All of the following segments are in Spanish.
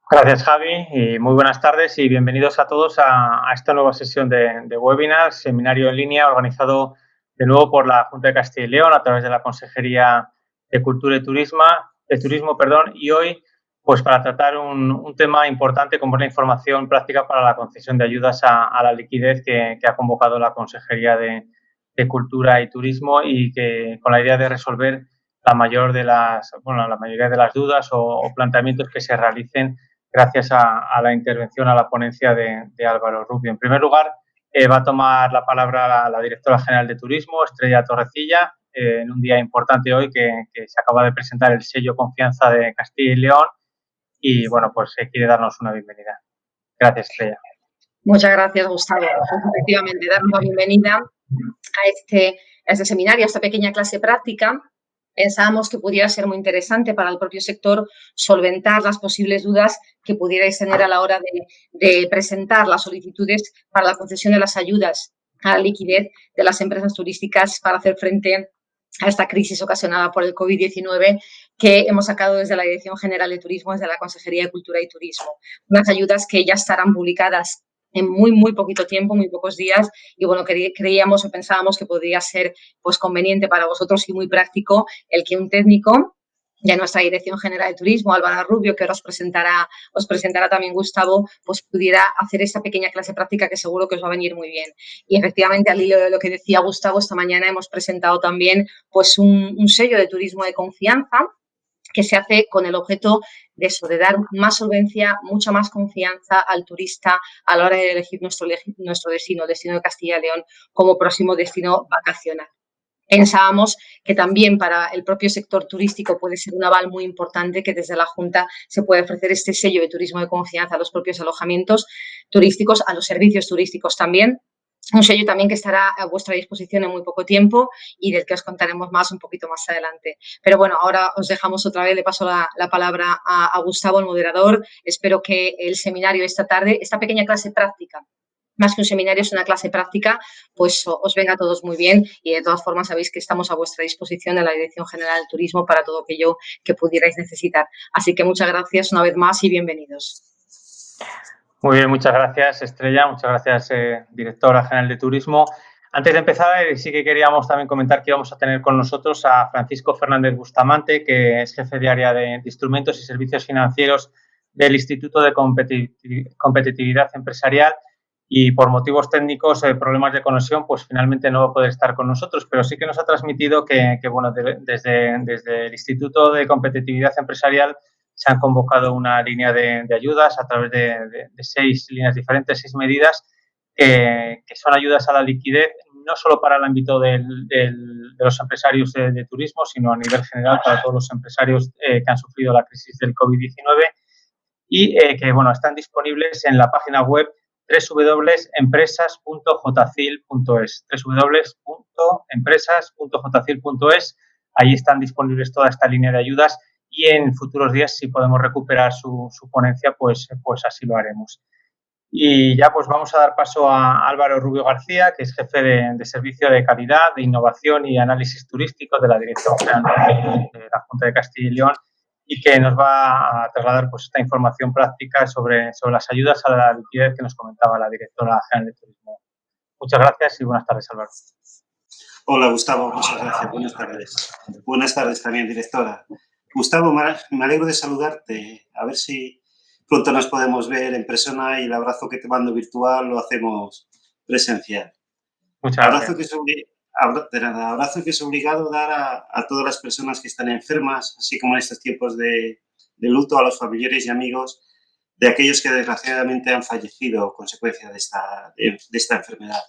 Gracias, Javi, y muy buenas tardes y bienvenidos a todos a esta nueva sesión de webinar, seminario en línea organizado de nuevo por la Junta de Castilla y León a través de la Consejería de Cultura y Turismo, y hoy pues para tratar un tema importante como es la información práctica para la concesión de ayudas a la liquidez que ha convocado la Consejería de Cultura y Turismo y que con la idea de resolver la mayoría de las dudas o planteamientos que se realicen gracias a la intervención, a la ponencia de Álvaro Rubio. En primer lugar, va a tomar la palabra la directora general de Turismo, Estrella Torrecilla, en un día importante hoy que se acaba de presentar el sello Confianza de Castilla y León y, bueno, pues quiere darnos una bienvenida. Gracias, Estrella. Muchas gracias, Gustavo. Pues, efectivamente, dar una bienvenida a este seminario, a esta pequeña clase práctica. Pensábamos que pudiera ser muy interesante para el propio sector solventar las posibles dudas que pudierais tener a la hora de presentar las solicitudes para la concesión de las ayudas a la liquidez de las empresas turísticas para hacer frente a esta crisis ocasionada por el COVID-19 que hemos sacado desde la Dirección General de Turismo, desde la Consejería de Cultura y Turismo. Unas ayudas que ya estarán publicadas en muy poquito tiempo, muy pocos días, y bueno, creíamos o pensábamos que podría ser pues conveniente para vosotros y muy práctico el que un técnico de nuestra Dirección General de Turismo, Álvaro Rubio, que ahora os presentará también Gustavo, pues pudiera hacer esta pequeña clase práctica que seguro que os va a venir muy bien. Y efectivamente, al hilo de lo que decía Gustavo, esta mañana hemos presentado también pues un sello de turismo de confianza que se hace con el objeto de eso, de dar más solvencia, mucha más confianza al turista a la hora de elegir nuestro destino, el destino de Castilla y León, como próximo destino vacacional. Pensábamos que también para el propio sector turístico puede ser un aval muy importante que desde la Junta se puede ofrecer este sello de turismo de confianza a los propios alojamientos turísticos, a los servicios turísticos también. Un sello también que estará a vuestra disposición en muy poco tiempo y del que os contaremos más un poquito más adelante. Pero bueno, ahora os dejamos otra vez, le paso la palabra a Gustavo, el moderador. Espero que el seminario esta tarde, esta pequeña clase práctica, más que un seminario, es una clase práctica, pues os venga a todos muy bien y de todas formas sabéis que estamos a vuestra disposición en la Dirección General del Turismo para todo aquello que pudierais necesitar. Así que muchas gracias una vez más y bienvenidos. Muy bien, muchas gracias, Estrella. Muchas gracias, directora general de Turismo. Antes de empezar, sí que queríamos también comentar que íbamos a tener con nosotros a Francisco Fernández Bustamante, que es jefe de área de instrumentos y servicios financieros del Instituto de Competitividad Empresarial y por motivos técnicos, problemas de conexión, pues finalmente no va a poder estar con nosotros, pero sí que nos ha transmitido que bueno, desde el Instituto de Competitividad Empresarial se han convocado una línea de ayudas a través de 6 líneas diferentes, 6 medidas, que son ayudas a la liquidez, no solo para el ámbito de los empresarios de turismo, sino a nivel general para todos los empresarios que han sufrido la crisis del COVID-19 y que bueno, están disponibles en la página web www.empresas.jcil.es www.empresas.jcil.es. Ahí están disponibles toda esta línea de ayudas y en futuros días, si podemos recuperar su ponencia, pues así lo haremos. Y ya pues vamos a dar paso a Álvaro Rubio García, que es jefe de Servicio de Calidad, de Innovación y Análisis Turístico de la Dirección General de la Junta de Castilla y León y que nos va a trasladar pues esta información práctica sobre las ayudas a la liquidez que nos comentaba la directora general de Turismo. Muchas gracias y buenas tardes, Álvaro. Hola, Gustavo. Muchas gracias. Buenas tardes. Buenas tardes también, directora. Gustavo, me alegro de saludarte. A ver si pronto nos podemos ver en persona y el abrazo que te mando virtual lo hacemos presencial. Muchas Abrazo gracias. abrazo que es obligado dar a todas las personas que están enfermas, así como en estos tiempos de luto, a los familiares y amigos de aquellos que desgraciadamente han fallecido a consecuencia de esta enfermedad.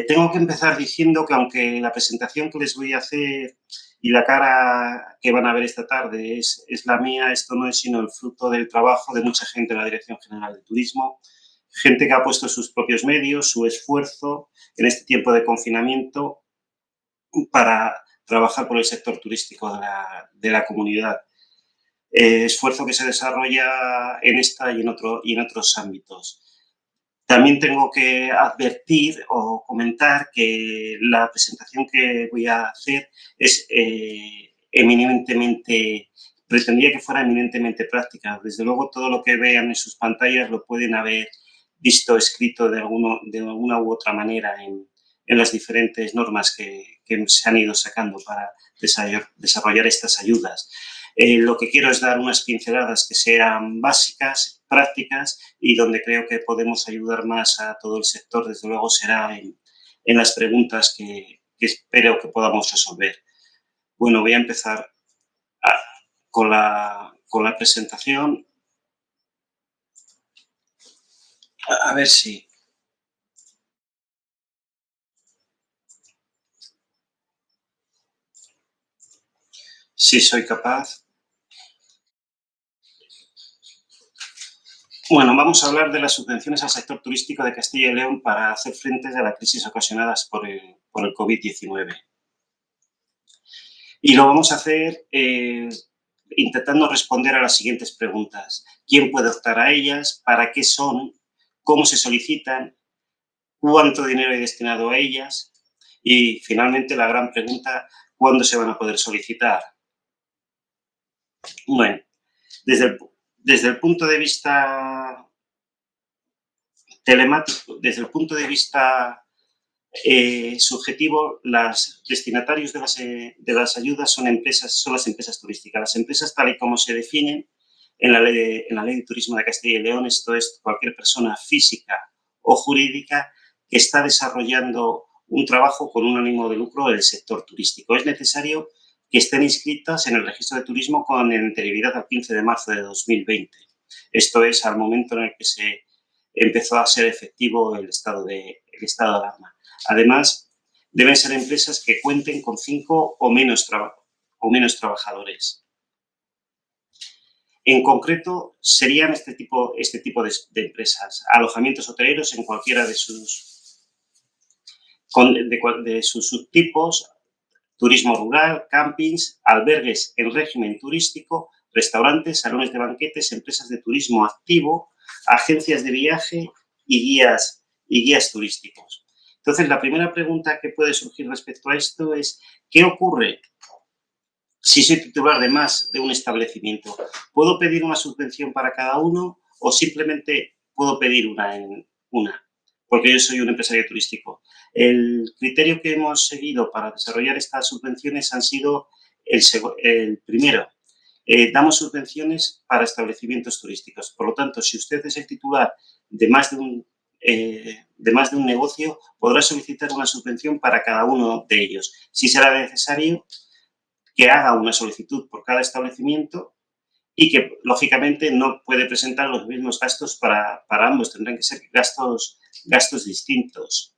Tengo que empezar diciendo que aunque la presentación que les voy a hacer y la cara que van a ver esta tarde es la mía, esto no es sino el fruto del trabajo de mucha gente en la Dirección General de Turismo, gente que ha puesto sus propios medios, su esfuerzo en este tiempo de confinamiento para trabajar por el sector turístico de la comunidad. Esfuerzo que se desarrolla en esta y en otros ámbitos. También tengo que advertir o comentar que la presentación que voy a hacer es eminentemente pretendía que fuera eminentemente práctica. Desde luego, todo lo que vean en sus pantallas lo pueden haber visto escrito de alguna u otra manera en las diferentes normas que se han ido sacando para desarrollar estas ayudas. Lo que quiero es dar unas pinceladas que sean básicas, prácticas, y donde creo que podemos ayudar más a todo el sector, desde luego, será en las preguntas que espero que podamos resolver. Bueno, voy a empezar con la presentación. A ver si... Si soy capaz. Bueno, vamos a hablar de las subvenciones al sector turístico de Castilla y León para hacer frente a la crisis ocasionadas por el COVID-19. Y lo vamos a hacer intentando responder a las siguientes preguntas. ¿Quién puede optar a ellas? ¿Para qué son? ¿Cómo se solicitan? ¿Cuánto dinero hay destinado a ellas? Y, finalmente, la gran pregunta, ¿cuándo se van a poder solicitar? Bueno, desde el punto de vista telemático, desde el punto de vista subjetivo, los destinatarios de las ayudas son las empresas turísticas. Las empresas, tal y como se definen en la ley de turismo de Castilla y León, esto es cualquier persona física o jurídica que está desarrollando un trabajo con un ánimo de lucro en el sector turístico. Es necesario que estén inscritas en el registro de turismo con anterioridad al 15 de marzo de 2020. Esto es al momento en el que se empezó a ser efectivo el estado de alarma. Además, deben ser empresas que cuenten con 5 o menos trabajadores. En concreto, serían este tipo de empresas: alojamientos hoteleros en cualquiera de sus subtipos, turismo rural, campings, albergues en régimen turístico, restaurantes, salones de banquetes, empresas de turismo activo, agencias de viaje y guías turísticos. Entonces, la primera pregunta que puede surgir respecto a esto es: ¿qué ocurre si soy titular de más de un establecimiento? ¿Puedo pedir una subvención para cada uno o simplemente puedo pedir una? Porque yo soy un empresario turístico. El criterio que hemos seguido para desarrollar estas subvenciones han sido el primero. Damos subvenciones para establecimientos turísticos. Por lo tanto, si usted es el titular de más de un negocio, podrá solicitar una subvención para cada uno de ellos. Sí será necesario que haga una solicitud por cada establecimiento y que, lógicamente, no puede presentar los mismos gastos para ambos. Tendrán que ser gastos distintos.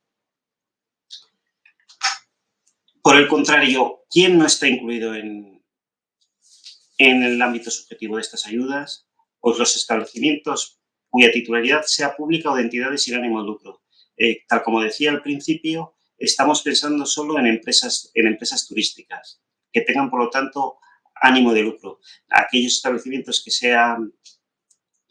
Por el contrario, ¿quién no está incluido en el ámbito subjetivo de estas ayudas? Pues los establecimientos cuya titularidad sea pública o de entidades sin ánimo de lucro. Tal como decía al principio, estamos pensando solo en empresas turísticas que tengan, por lo tanto, ánimo de lucro. Aquellos establecimientos que sean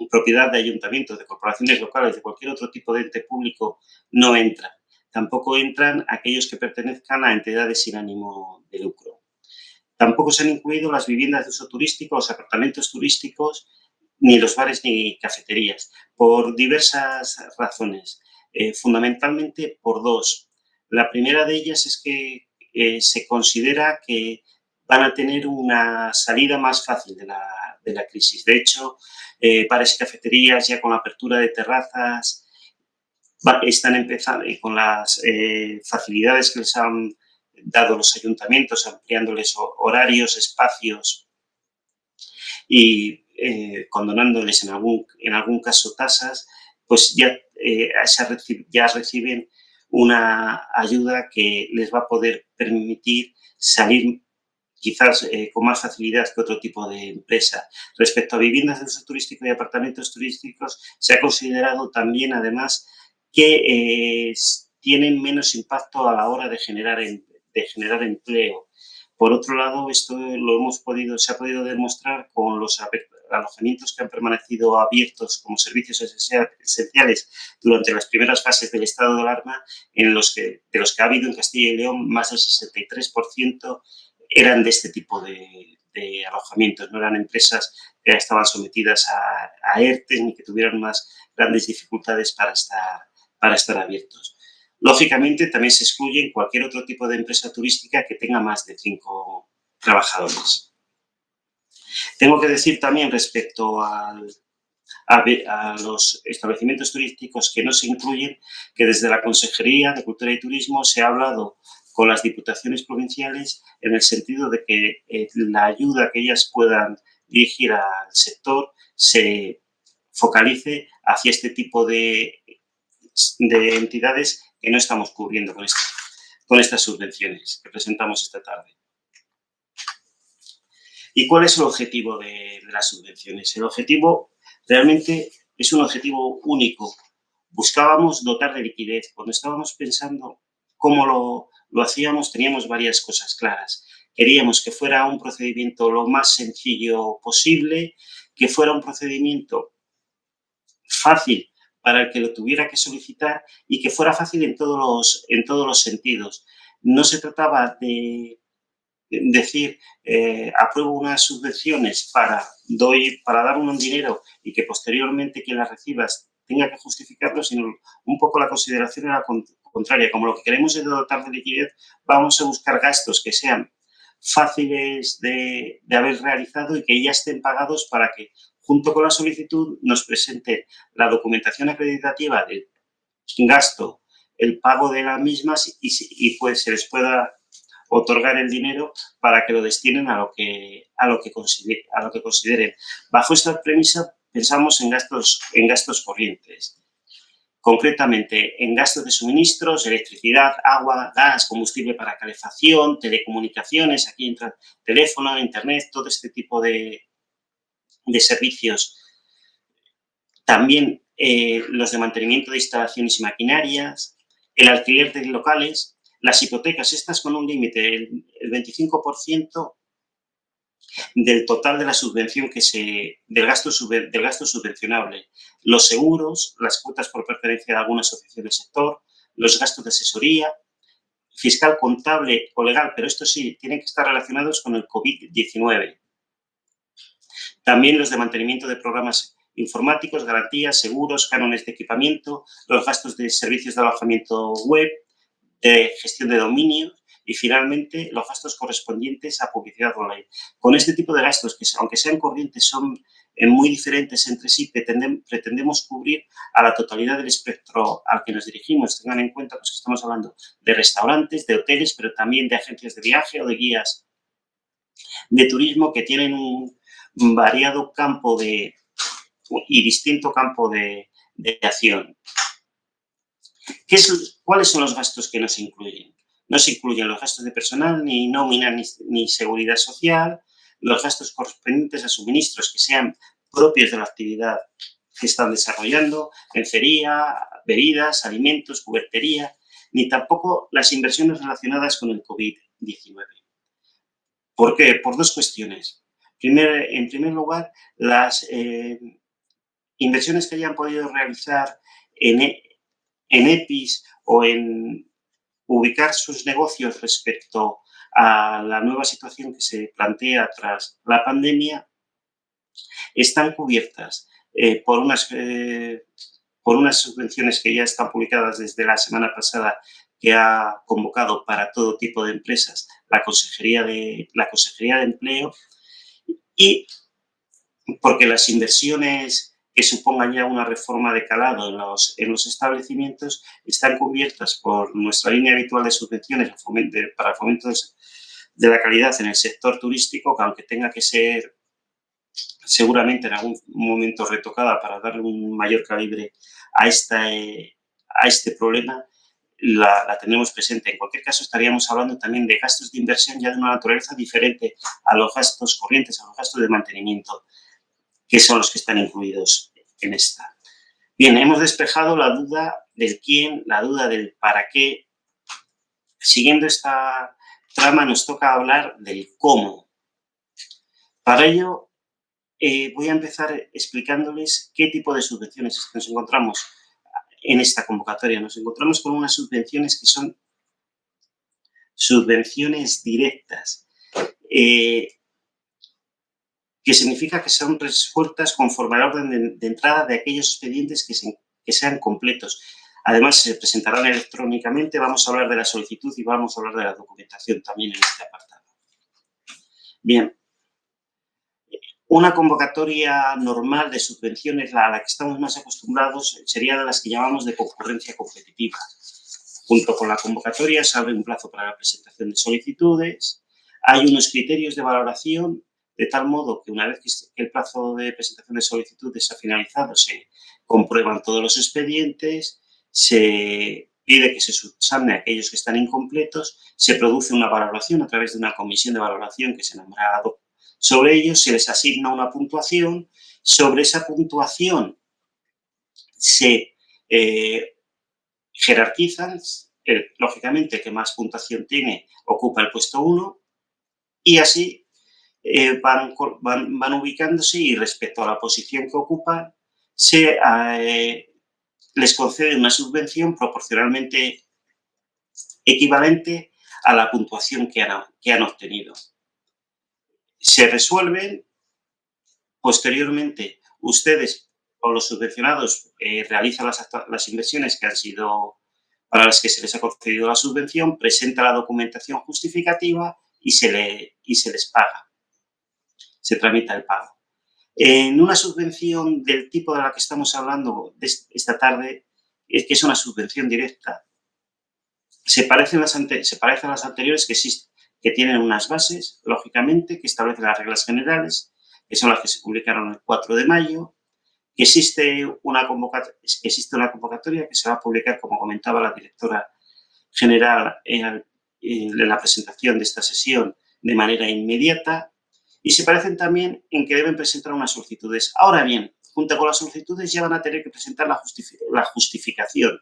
propiedad de ayuntamientos, de corporaciones locales, de cualquier otro tipo de ente público, no entran. Tampoco entran aquellos que pertenezcan a entidades sin ánimo de lucro. Tampoco se han incluido las viviendas de uso turístico, los apartamentos turísticos, ni los bares ni cafeterías, por diversas razones, fundamentalmente por dos. La primera de ellas es que se considera que van a tener una salida más fácil de la crisis. De hecho, bares y cafeterías, ya con la apertura de terrazas, están empezando, y con las facilidades que les han dado los ayuntamientos, ampliándoles horarios, espacios y condonándoles en algún caso tasas, pues ya reciben una ayuda que les va a poder permitir salir quizás con más facilidad que otro tipo de empresa. Respecto a viviendas de uso turístico y apartamentos turísticos, se ha considerado también, además, que tienen menos impacto a la hora de generar empleo. Por otro lado, esto se ha podido demostrar con los alojamientos que han permanecido abiertos como servicios esenciales durante las primeras fases del estado de alarma, de los que ha habido en Castilla y León, más del 63% eran de este tipo de de alojamientos, no eran empresas que estaban sometidas a ERTE ni que tuvieran unas grandes dificultades para estar abiertos. Lógicamente, también se excluye cualquier otro tipo de empresa turística que tenga más de 5 trabajadores. Tengo que decir también respecto a los establecimientos turísticos que no se incluyen, que desde la Consejería de Cultura y Turismo se ha hablado con las diputaciones provinciales en el sentido de que la ayuda que ellas puedan dirigir al sector se focalice hacia este tipo de entidades que no estamos cubriendo con estas subvenciones que presentamos esta tarde. ¿Y cuál es el objetivo de las subvenciones? El objetivo realmente es un objetivo único. Buscábamos dotar de liquidez. Cuando estábamos pensando cómo lo hacíamos, teníamos varias cosas claras. Queríamos que fuera un procedimiento lo más sencillo posible, que fuera un procedimiento fácil para el que lo tuviera que solicitar y que fuera fácil en todos los sentidos. No se trataba de decir, apruebo unas subvenciones para dar un dinero y que posteriormente quien las reciba tenga que justificarlo, sino un poco la consideración era contraria. Como lo que queremos es dotar de liquidez, vamos a buscar gastos que sean fáciles de haber realizado y que ya estén pagados para que, junto con la solicitud, nos presenten la documentación acreditativa del gasto, el pago de las mismas y pues se les pueda otorgar el dinero para que lo destinen a lo que consideren. Bajo esta premisa pensamos en gastos corrientes, concretamente en gastos de suministros, electricidad, agua, gas, combustible para calefacción, telecomunicaciones, aquí entra teléfono, internet, todo este tipo de servicios. También los de mantenimiento de instalaciones y maquinarias, el alquiler de locales, las hipotecas, estas con un límite, el 25% del total de la subvención del gasto subvencionable, los seguros, las cuotas por pertenencia a alguna asociación del sector, los gastos de asesoría, fiscal, contable o legal, pero estos sí tienen que estar relacionados con el COVID-19. También los de mantenimiento de programas informáticos, garantías, seguros, cánones de equipamiento, los gastos de servicios de alojamiento web, de gestión de dominios y, finalmente, los gastos correspondientes a publicidad online. Con este tipo de gastos, que aunque sean corrientes, son muy diferentes entre sí, pretendemos cubrir a la totalidad del espectro al que nos dirigimos. Tengan en cuenta pues, que estamos hablando de restaurantes, de hoteles, pero también de agencias de viaje o de guías de turismo que tienen un variado campo y distinto campo de acción. ¿Cuáles son los gastos que no se incluyen? No se incluyen los gastos de personal, ni nómina, ni seguridad social, los gastos correspondientes a suministros que sean propios de la actividad que están desarrollando, lencería, bebidas, alimentos, cubertería, ni tampoco las inversiones relacionadas con el COVID-19. ¿Por qué? Por dos cuestiones. En primer lugar, las inversiones que hayan podido realizar en EPIs o en ubicar sus negocios respecto a la nueva situación que se plantea tras la pandemia están cubiertas por unas subvenciones que ya están publicadas desde la semana pasada, que ha convocado para todo tipo de empresas la Consejería de Empleo, y porque las inversiones que supongan ya una reforma de calado en los establecimientos están cubiertas por nuestra línea habitual de subvenciones para el fomento de la calidad en el sector turístico, que aunque tenga que ser seguramente en algún momento retocada para darle un mayor calibre a este problema, la tenemos presente. En cualquier caso, estaríamos hablando también de gastos de inversión ya de una naturaleza diferente a los gastos corrientes, a los gastos de mantenimiento, que son los que están incluidos en esta. Bien, hemos despejado la duda del quién, la duda del para qué. Siguiendo esta trama, nos toca hablar del cómo. Para ello, voy a empezar explicándoles qué tipo de subvenciones nos encontramos en esta convocatoria. Nos encontramos con unas subvenciones que son subvenciones directas. que significa que son resueltas conforme al orden de entrada de aquellos expedientes que sean completos. Además, se presentarán electrónicamente. Vamos a hablar de la solicitud y vamos a hablar de la documentación también en este apartado. Bien. Una convocatoria normal de subvenciones, a la que estamos más acostumbrados, sería de las que llamamos de concurrencia competitiva. Junto con la convocatoria se abre un plazo para la presentación de solicitudes, hay unos criterios de valoración, de tal modo que una vez que el plazo de presentación de solicitudes ha finalizado, se comprueban todos los expedientes, se pide que se subsane aquellos que están incompletos, se produce una valoración a través de una comisión de valoración que se nombrará sobre ellos, se les asigna una puntuación, sobre esa puntuación se jerarquizan, lógicamente el que más puntuación tiene ocupa el puesto 1 y así van ubicándose y respecto a la posición que ocupan se les concede una subvención proporcionalmente equivalente a la puntuación que han obtenido. Se resuelven, posteriormente ustedes o los subvencionados realizan las inversiones que han sido para las que se les ha concedido la subvención, presenta la documentación justificativa y se les paga. Se tramita el pago. En una subvención del tipo de la que estamos hablando esta tarde, es que es una subvención directa, se parecen a las anteriores que tienen unas bases, lógicamente, que establecen las reglas generales, que son las que se publicaron el 4 de mayo, que existe una convocatoria que se va a publicar, como comentaba la directora general en la presentación de esta sesión, de manera inmediata, y se parecen también en que deben presentar unas solicitudes. Ahora bien, junto con las solicitudes ya van a tener que presentar la justificación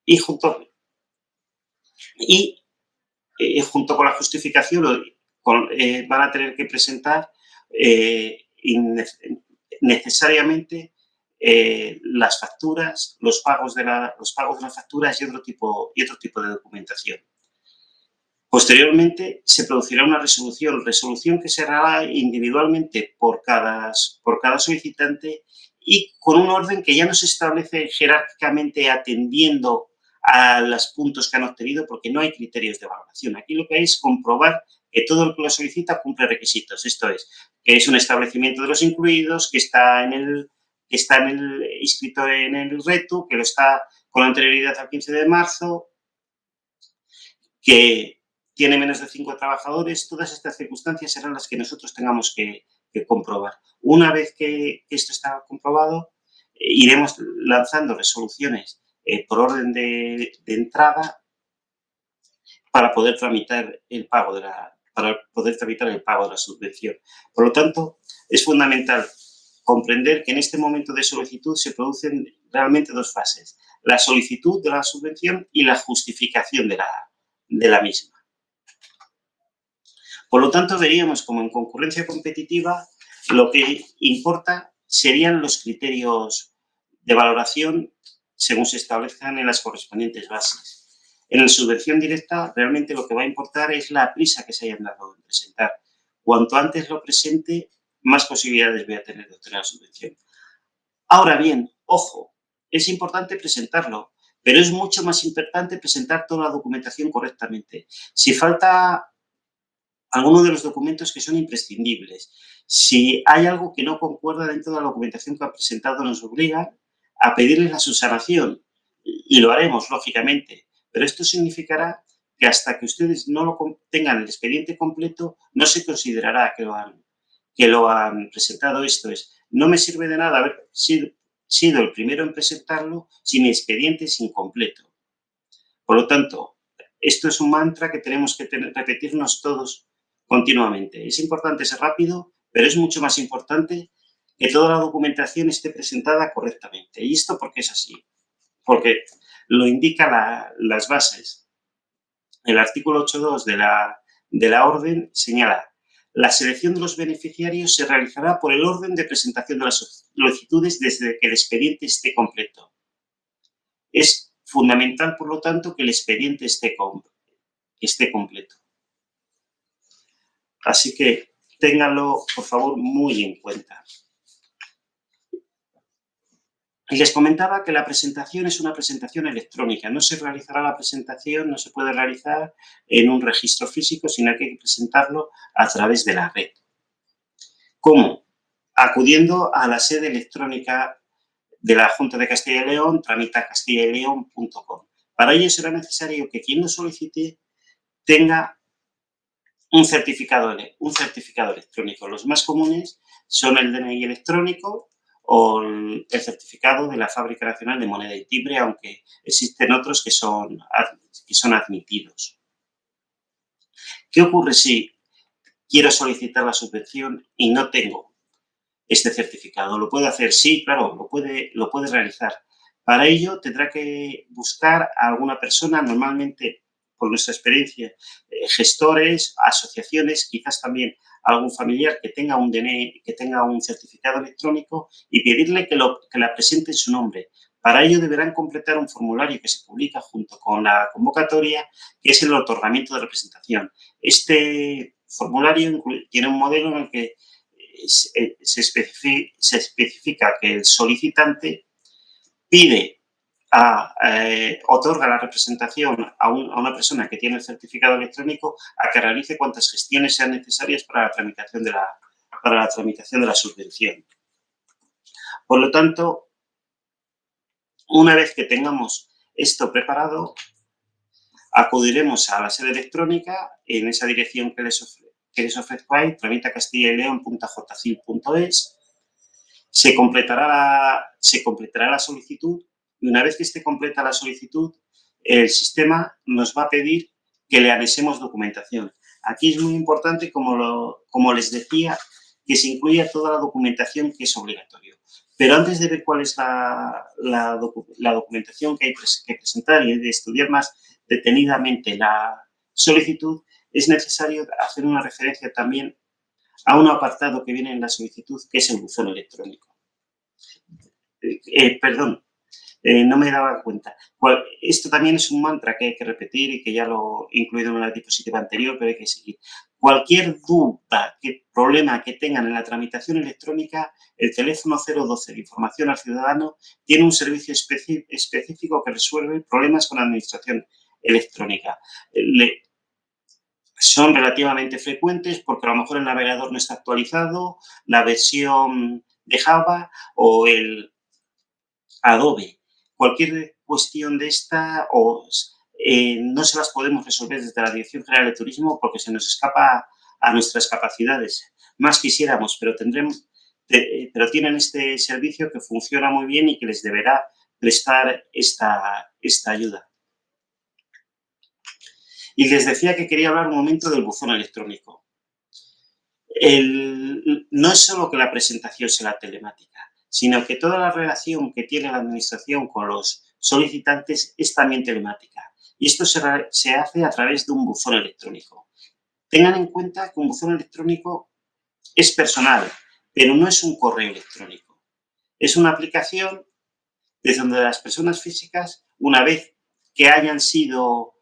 y junto con la justificación van a tener que presentar necesariamente las facturas, los pagos de las facturas y otro tipo de documentación. Posteriormente se producirá una resolución que se hará individualmente por cada solicitante y con un orden que ya no se establece jerárquicamente atendiendo a los puntos que han obtenido porque no hay criterios de valoración. Aquí lo que hay es comprobar que todo el que lo solicita cumple requisitos. Esto es, que es un establecimiento de los incluidos, que está inscrito en el RETU, que lo está con anterioridad al 15 de marzo, que tiene menos de 5 trabajadores. Todas estas circunstancias serán las que nosotros tengamos que comprobar. Una vez que esto está comprobado, iremos lanzando resoluciones por orden de entrada para poder tramitar el pago de la subvención. Por lo tanto, es fundamental comprender que en este momento de solicitud se producen realmente dos fases: la solicitud de la subvención y la justificación de la misma. Por lo tanto, veríamos como en concurrencia competitiva lo que importa serían los criterios de valoración según se establezcan en las correspondientes bases. En la subvención directa, realmente lo que va a importar es la prisa que se hayan dado en presentar. Cuanto antes lo presente, más posibilidades voy a tener de obtener la subvención. Ahora bien, ojo, es importante presentarlo, pero es mucho más importante presentar toda la documentación correctamente. Si falta alguno de los documentos que son imprescindibles, si hay algo que no concuerda dentro de la documentación que ha presentado, nos obliga a pedirles la subsanación y lo haremos, lógicamente, pero esto significará que hasta que ustedes no tengan el expediente completo, no se considerará que lo han presentado. Esto es, no me sirve de nada haber sido el primero en presentarlo si mi expediente es incompleto. Por lo tanto, esto es un mantra que tenemos que repetirnos todos continuamente. Es importante ser rápido, pero es mucho más importante que toda la documentación esté presentada correctamente. ¿Y esto por qué es así? Porque lo indica las bases. El artículo 8.2 de la orden señala: la selección de los beneficiarios se realizará por el orden de presentación de las solicitudes desde que el expediente esté completo. Es fundamental, por lo tanto, que el expediente esté completo. Así que ténganlo, por favor, muy en cuenta. Y les comentaba que la presentación es una presentación electrónica. No se realizará la presentación, no se puede realizar en un registro físico, sino que hay que presentarlo a través de la red. ¿Cómo? Acudiendo a la sede electrónica de la Junta de Castilla y León, tramitacastillaleon.com. Para ello será necesario que quien lo solicite tenga un certificado electrónico. Los más comunes son el DNI electrónico o el certificado de la Fábrica Nacional de Moneda y Timbre, aunque existen otros que son admitidos. ¿Qué ocurre si quiero solicitar la subvención y no tengo este certificado? ¿Lo puede hacer? Sí, claro, lo puede realizar. Para ello tendrá que buscar a alguna persona, normalmente, por nuestra experiencia, gestores, asociaciones, quizás también algún familiar que tenga un DNI, que tenga un certificado electrónico y pedirle que la presente en su nombre. Para ello deberán completar un formulario que se publica junto con la convocatoria, que es el otorgamiento de representación. Este formulario tiene un modelo en el que se especifica que el solicitante otorga la representación a una persona que tiene el certificado electrónico a que realice cuantas gestiones sean necesarias para la tramitación de la subvención. Por lo tanto, una vez que tengamos esto preparado, acudiremos a la sede electrónica en esa dirección que les ofrezco ahí, tramitacastillaleon.jcil.es. Se completará la solicitud y una vez que esté completa la solicitud, el sistema nos va a pedir que le anexemos documentación. Aquí es muy importante, como les decía, que se incluya toda la documentación que es obligatorio. Pero antes de ver cuál es la documentación que hay que presentar y de estudiar más detenidamente la solicitud, es necesario hacer una referencia también a un apartado que viene en la solicitud, que es el buzón electrónico. No me daba cuenta. Esto también es un mantra que hay que repetir y que ya lo he incluido en una diapositiva anterior, pero hay que seguir. Cualquier duda, problema que tengan en la tramitación electrónica, el teléfono 012 de información al ciudadano tiene un servicio específico que resuelve problemas con la administración electrónica. Son relativamente frecuentes porque a lo mejor el navegador no está actualizado, la versión de Java o el Adobe. Cualquier cuestión de esta no se las podemos resolver desde la Dirección General de Turismo porque se nos escapa a nuestras capacidades. Más quisiéramos, pero tienen este servicio que funciona muy bien y que les deberá prestar esta ayuda. Y les decía que quería hablar un momento del buzón electrónico. No es solo que la presentación sea telemática, sino que toda la relación que tiene la administración con los solicitantes es también telemática. Y esto se hace a través de un buzón electrónico. Tengan en cuenta que un buzón electrónico es personal, pero no es un correo electrónico. Es una aplicación desde donde las personas físicas, una vez que hayan sido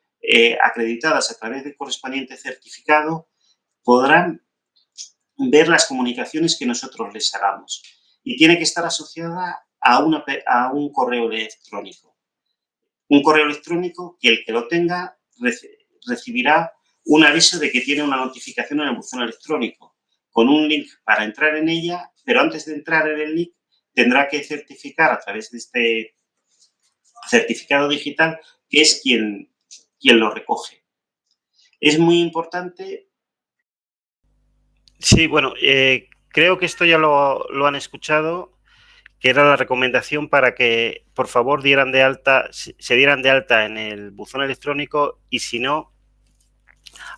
acreditadas a través del correspondiente certificado, podrán ver las comunicaciones que nosotros les hagamos. Y tiene que estar asociada a un correo electrónico. Un correo electrónico que el que lo tenga recibirá un aviso de que tiene una notificación en el buzón electrónico, con un link para entrar en ella, pero antes de entrar en el link tendrá que certificar a través de este certificado digital que es quien lo recoge. Es muy importante. Sí, bueno, creo que esto ya lo han escuchado, que era la recomendación para que, por favor, se dieran de alta en el buzón electrónico y, si no,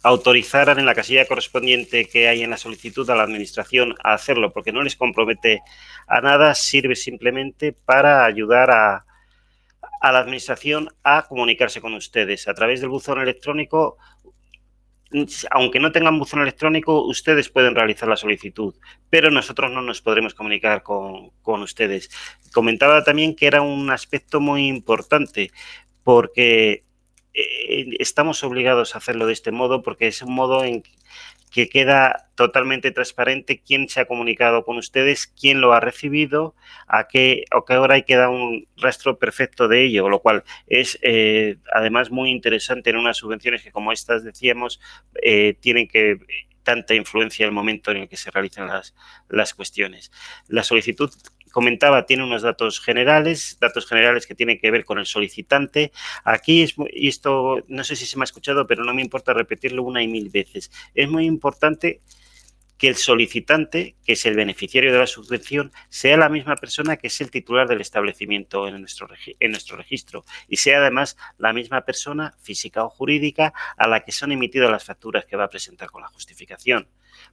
autorizaran en la casilla correspondiente que hay en la solicitud a la administración a hacerlo, porque no les compromete a nada, sirve simplemente para ayudar a la administración a comunicarse con ustedes. A través del buzón electrónico, aunque no tengan buzón electrónico, ustedes pueden realizar la solicitud, pero nosotros no nos podremos comunicar con ustedes. Comentaba también que era un aspecto muy importante porque estamos obligados a hacerlo de este modo porque es un modo que queda totalmente transparente quién se ha comunicado con ustedes, quién lo ha recibido, a qué hora, y queda un rastro perfecto de ello, lo cual es además muy interesante en unas subvenciones que, como estas decíamos, tienen que tanta influencia el momento en el que se realizan las cuestiones. La solicitud, comentaba, tiene unos datos generales que tienen que ver con el solicitante. Aquí, y esto no sé si se me ha escuchado, pero no me importa repetirlo una y mil veces, es muy importante que el solicitante, que es el beneficiario de la subvención, sea la misma persona que es el titular del establecimiento en nuestro registro, y sea además la misma persona física o jurídica a la que son emitidas las facturas que va a presentar con la justificación.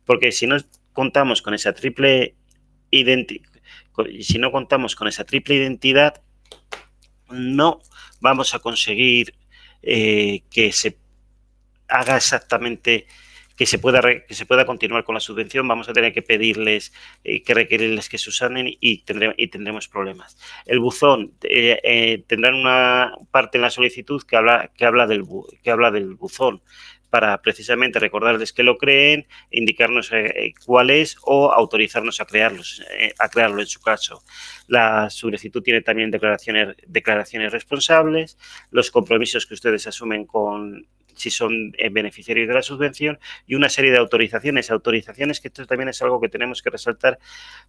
Porque si no contamos con esa triple identidad, no vamos a conseguir que se haga exactamente, que se pueda continuar con la subvención. Vamos a tener que pedirles, que requerirles que subsanen, y tendremos problemas. El buzón, tendrán una parte en la solicitud que habla del buzón, para precisamente recordarles que lo creen, indicarnos cuál es, o autorizarnos a crearlo en su caso. La solicitud tiene también declaraciones responsables, los compromisos que ustedes asumen si son beneficiarios de la subvención, y una serie de autorizaciones, que esto también es algo que tenemos que resaltar,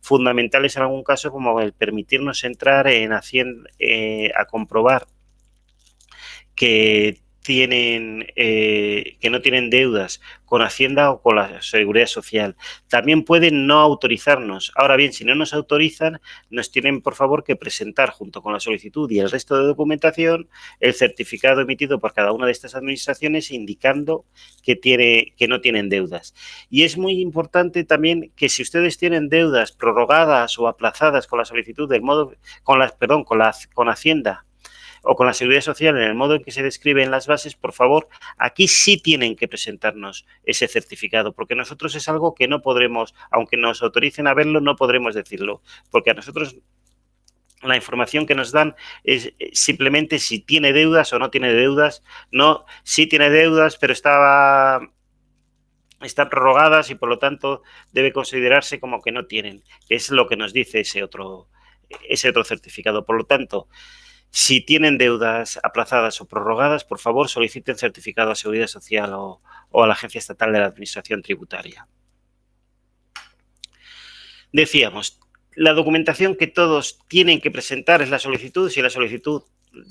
fundamentales en algún caso, como el permitirnos entrar en Hacienda a comprobar que no tienen deudas con Hacienda o con la Seguridad Social. También pueden no autorizarnos. Ahora bien, si no nos autorizan, nos tienen, por favor, que presentar, junto con la solicitud y el resto de documentación, el certificado emitido por cada una de estas administraciones indicando que no tienen deudas. Y es muy importante también que, si ustedes tienen deudas prorrogadas o aplazadas con la solicitud con Hacienda o con la Seguridad Social, en el modo en que se describe en las bases, por favor, aquí sí tienen que presentarnos ese certificado, porque nosotros es algo que no podremos, aunque nos autoricen a verlo, no podremos decirlo, porque a nosotros la información que nos dan es simplemente si tiene deudas o no tiene deudas. No, sí tiene deudas, pero están prorrogadas y por lo tanto debe considerarse como que no tienen, que es lo que nos dice ese otro certificado. Por lo tanto, si tienen deudas aplazadas o prorrogadas, por favor, soliciten certificado a Seguridad Social o a la Agencia Estatal de la Administración Tributaria. Decíamos, la documentación que todos tienen que presentar es la solicitud. Si la solicitud,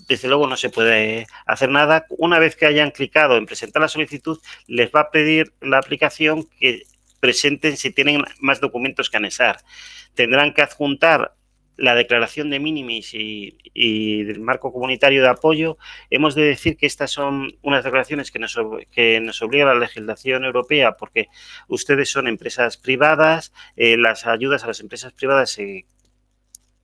desde luego, no se puede hacer nada. Una vez que hayan clicado en presentar la solicitud, les va a pedir la aplicación que presenten si tienen más documentos que anexar. Tendrán que adjuntar la declaración de minimis y del marco comunitario de apoyo. Hemos de decir que estas son unas declaraciones que nos obliga la legislación europea, porque ustedes son empresas privadas. Las ayudas a las empresas privadas se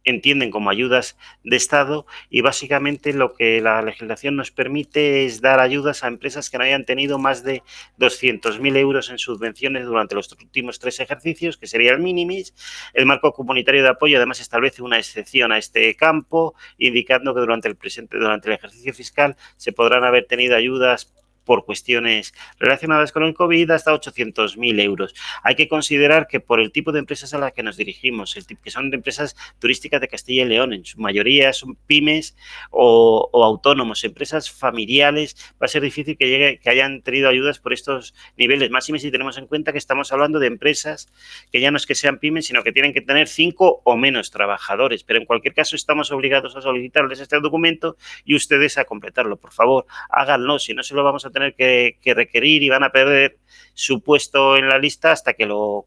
entienden como ayudas de Estado, y básicamente lo que la legislación nos permite es dar ayudas a empresas que no hayan tenido más de 200.000 euros en subvenciones durante los últimos 3 ejercicios, que sería el minimis. El marco comunitario de apoyo además establece una excepción a este campo, indicando que durante el ejercicio fiscal se podrán haber tenido ayudas por cuestiones relacionadas con el COVID hasta 800.000 euros. Hay que considerar que, por el tipo de empresas a las que nos dirigimos, que son de empresas turísticas de Castilla y León, en su mayoría son pymes o autónomos, empresas familiares, va a ser difícil que hayan tenido ayudas por estos niveles, máxime si tenemos en cuenta que estamos hablando de empresas que ya no es que sean pymes, sino que tienen que tener 5 o menos trabajadores. Pero en cualquier caso estamos obligados a solicitarles este documento y ustedes a completarlo. Por favor, háganlo, si no se lo vamos a tener que requerir y van a perder su puesto en la lista hasta que lo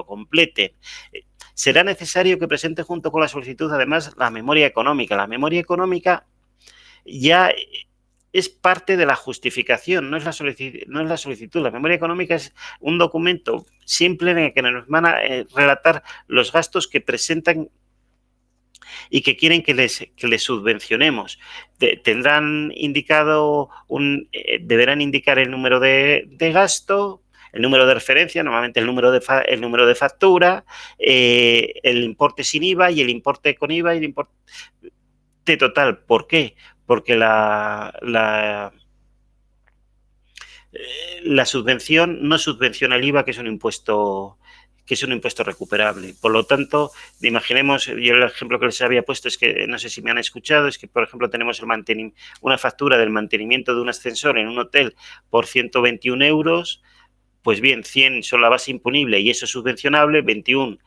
completen. Será necesario que presente, junto con la solicitud, además, la memoria económica. La memoria económica ya es parte de la justificación, no es la solicitud. La memoria económica es un documento simple en el que nos van a relatar los gastos que presentan y que quieren que les subvencionemos. Deberán indicar el número de gasto, el número de referencia, normalmente el número de factura, el importe sin IVA y el importe con IVA y el importe total. ¿Por qué? Porque la subvención no subvenciona el IVA, que es un impuesto recuperable. Por lo tanto, imaginemos, yo el ejemplo que les había puesto es que, no sé si me han escuchado, es que, por ejemplo, tenemos una factura del mantenimiento de un ascensor en un hotel por 121 euros, pues bien, 100 son la base imponible y eso es subvencionable, 21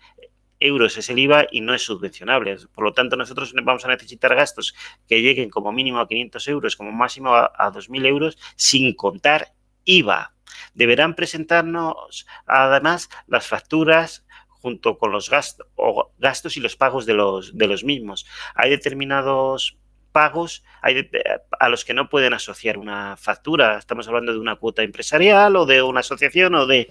euros es el IVA y no es subvencionable. Por lo tanto, nosotros vamos a necesitar gastos que lleguen como mínimo a 500 euros, como máximo a 2.000 euros, sin contar IVA. Deberán presentarnos, además, las facturas junto con los gastos y los pagos de los mismos. Hay determinados pagos a los que no pueden asociar una factura. Estamos hablando de una cuota empresarial o de una asociación o de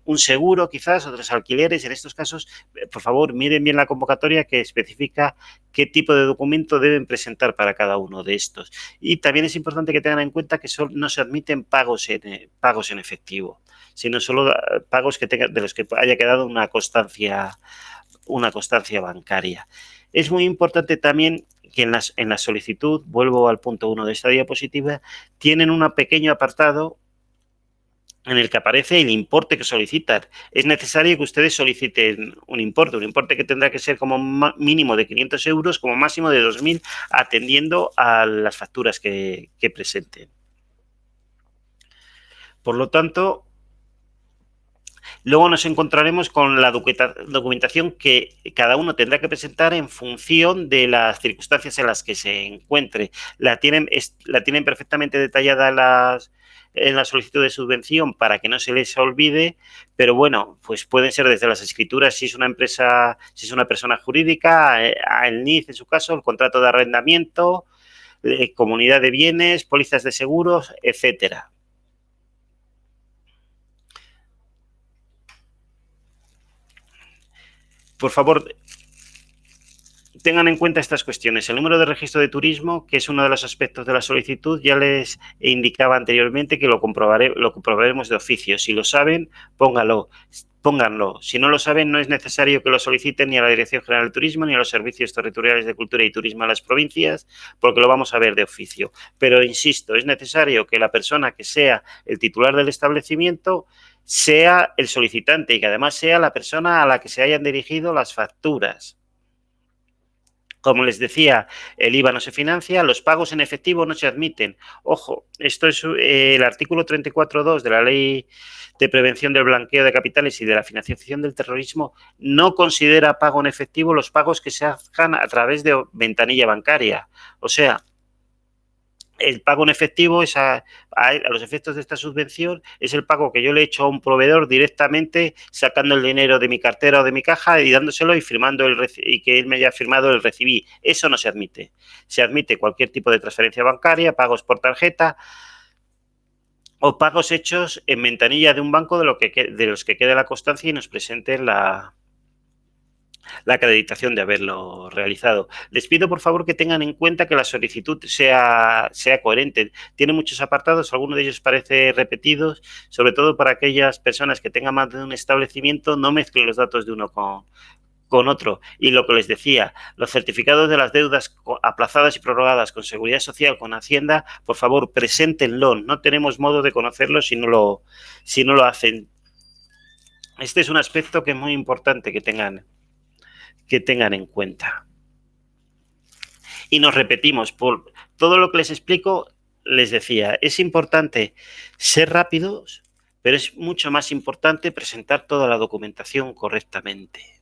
un seguro, quizás, otros alquileres. En estos casos, por favor, miren bien la convocatoria que especifica qué tipo de documento deben presentar para cada uno de estos. Y también es importante que tengan en cuenta que no se admiten pagos en efectivo, sino solo pagos de los que haya quedado una constancia bancaria. Es muy importante también que en la solicitud, vuelvo al punto 1 de esta diapositiva, tienen un pequeño apartado en el que aparece el importe que solicitan. Es necesario que ustedes soliciten un importe que tendrá que ser como mínimo de 500 euros, como máximo de 2.000, atendiendo a las facturas que presenten. Por lo tanto, luego nos encontraremos con la documentación que cada uno tendrá que presentar en función de las circunstancias en las que se encuentre. La tienen perfectamente detallada en la solicitud de subvención para que no se les olvide, pero bueno, pues pueden ser desde las escrituras, si es una empresa, si es una persona jurídica, el NIF en su caso, el contrato de arrendamiento, comunidad de bienes, pólizas de seguros, etcétera. Por favor, tengan en cuenta estas cuestiones. El número de registro de turismo, que es uno de los aspectos de la solicitud, ya les indicaba anteriormente que lo comprobaremos de oficio. Si lo saben, pónganlo. Si no lo saben, no es necesario que lo soliciten ni a la Dirección General de Turismo ni a los Servicios Territoriales de Cultura y Turismo a las provincias, porque lo vamos a ver de oficio. Pero, insisto, es necesario que la persona que sea el titular del establecimiento sea el solicitante y que además sea la persona a la que se hayan dirigido las facturas. Como les decía, el IVA no se financia, los pagos en efectivo no se admiten. Ojo, esto es el artículo 34.2 de la Ley de Prevención del Blanqueo de Capitales y de la Financiación del Terrorismo no considera pago en efectivo los pagos que se hagan a través de ventanilla bancaria. O sea, el pago en efectivo es a los efectos de esta subvención es el pago que yo le he hecho a un proveedor directamente sacando el dinero de mi cartera o de mi caja y dándoselo y firmando y que él me haya firmado el recibí. Eso no se admite. Se admite cualquier tipo de transferencia bancaria, pagos por tarjeta o pagos hechos en ventanilla de un banco de los que quede la constancia y nos presenten la acreditación de haberlo realizado. Les pido, por favor, que tengan en cuenta que la solicitud sea coherente. Tiene muchos apartados, algunos de ellos parece repetidos, sobre todo para aquellas personas que tengan más de un establecimiento, no mezclen los datos de uno con otro. Y lo que les decía, los certificados de las deudas aplazadas y prorrogadas con Seguridad Social, con Hacienda, por favor, preséntenlo. No tenemos modo de conocerlo si no lo hacen. Este es un aspecto que es muy importante que tengan en cuenta. Y nos repetimos, por todo lo que les explico, les decía, es importante ser rápidos, pero es mucho más importante presentar toda la documentación correctamente.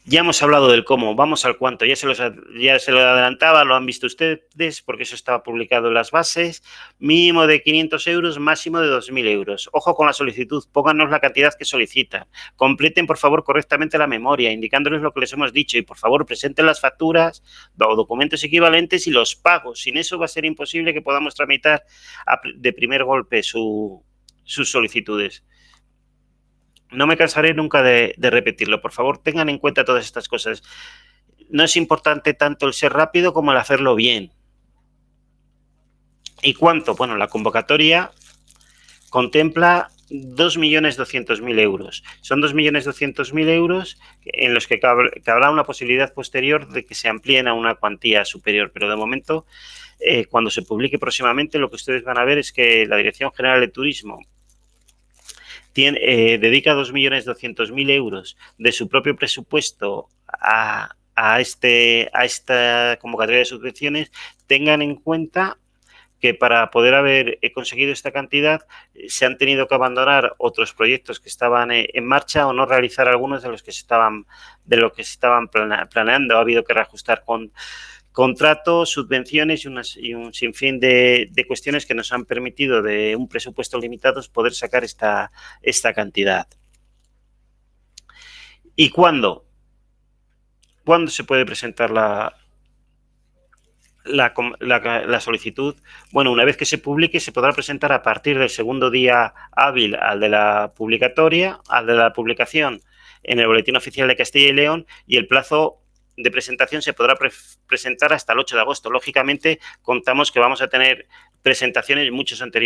Ya hemos hablado del cómo, vamos al cuánto, ya se lo adelantaba, lo han visto ustedes, porque eso estaba publicado en las bases, mínimo de 500 euros, máximo de 2.000 euros. Ojo con la solicitud, pónganos la cantidad que solicitan, completen por favor correctamente la memoria, indicándoles lo que les hemos dicho y por favor presenten las facturas o documentos equivalentes y los pagos. Sin eso va a ser imposible que podamos tramitar de primer golpe sus solicitudes. No me cansaré nunca de repetirlo. Por favor, tengan en cuenta todas estas cosas. No es importante tanto el ser rápido como el hacerlo bien. ¿Y cuánto? Bueno, la convocatoria contempla 2.200.000 euros. Son 2.200.000 euros en los que habrá una posibilidad posterior de que se amplíen a una cuantía superior, pero de momento, cuando se publique próximamente, lo que ustedes van a ver es que la Dirección General de Turismo dedica 2.200.000 euros de su propio presupuesto a esta convocatoria de subvenciones. Tengan en cuenta que para poder haber conseguido esta cantidad se han tenido que abandonar otros proyectos que estaban en marcha o no realizar algunos de los que se estaban planeando. Ha habido que reajustar contratos, subvenciones y un sinfín de cuestiones que nos han permitido, de un presupuesto limitado, poder sacar esta cantidad. ¿Y cuándo? ¿Cuándo se puede presentar la solicitud? Bueno, una vez que se publique, se podrá presentar a partir del segundo día hábil al de la publicación en el Boletín Oficial de Castilla y León, y el plazo de presentación se podrá presentar hasta el 8 de agosto. Lógicamente, contamos que vamos a tener presentaciones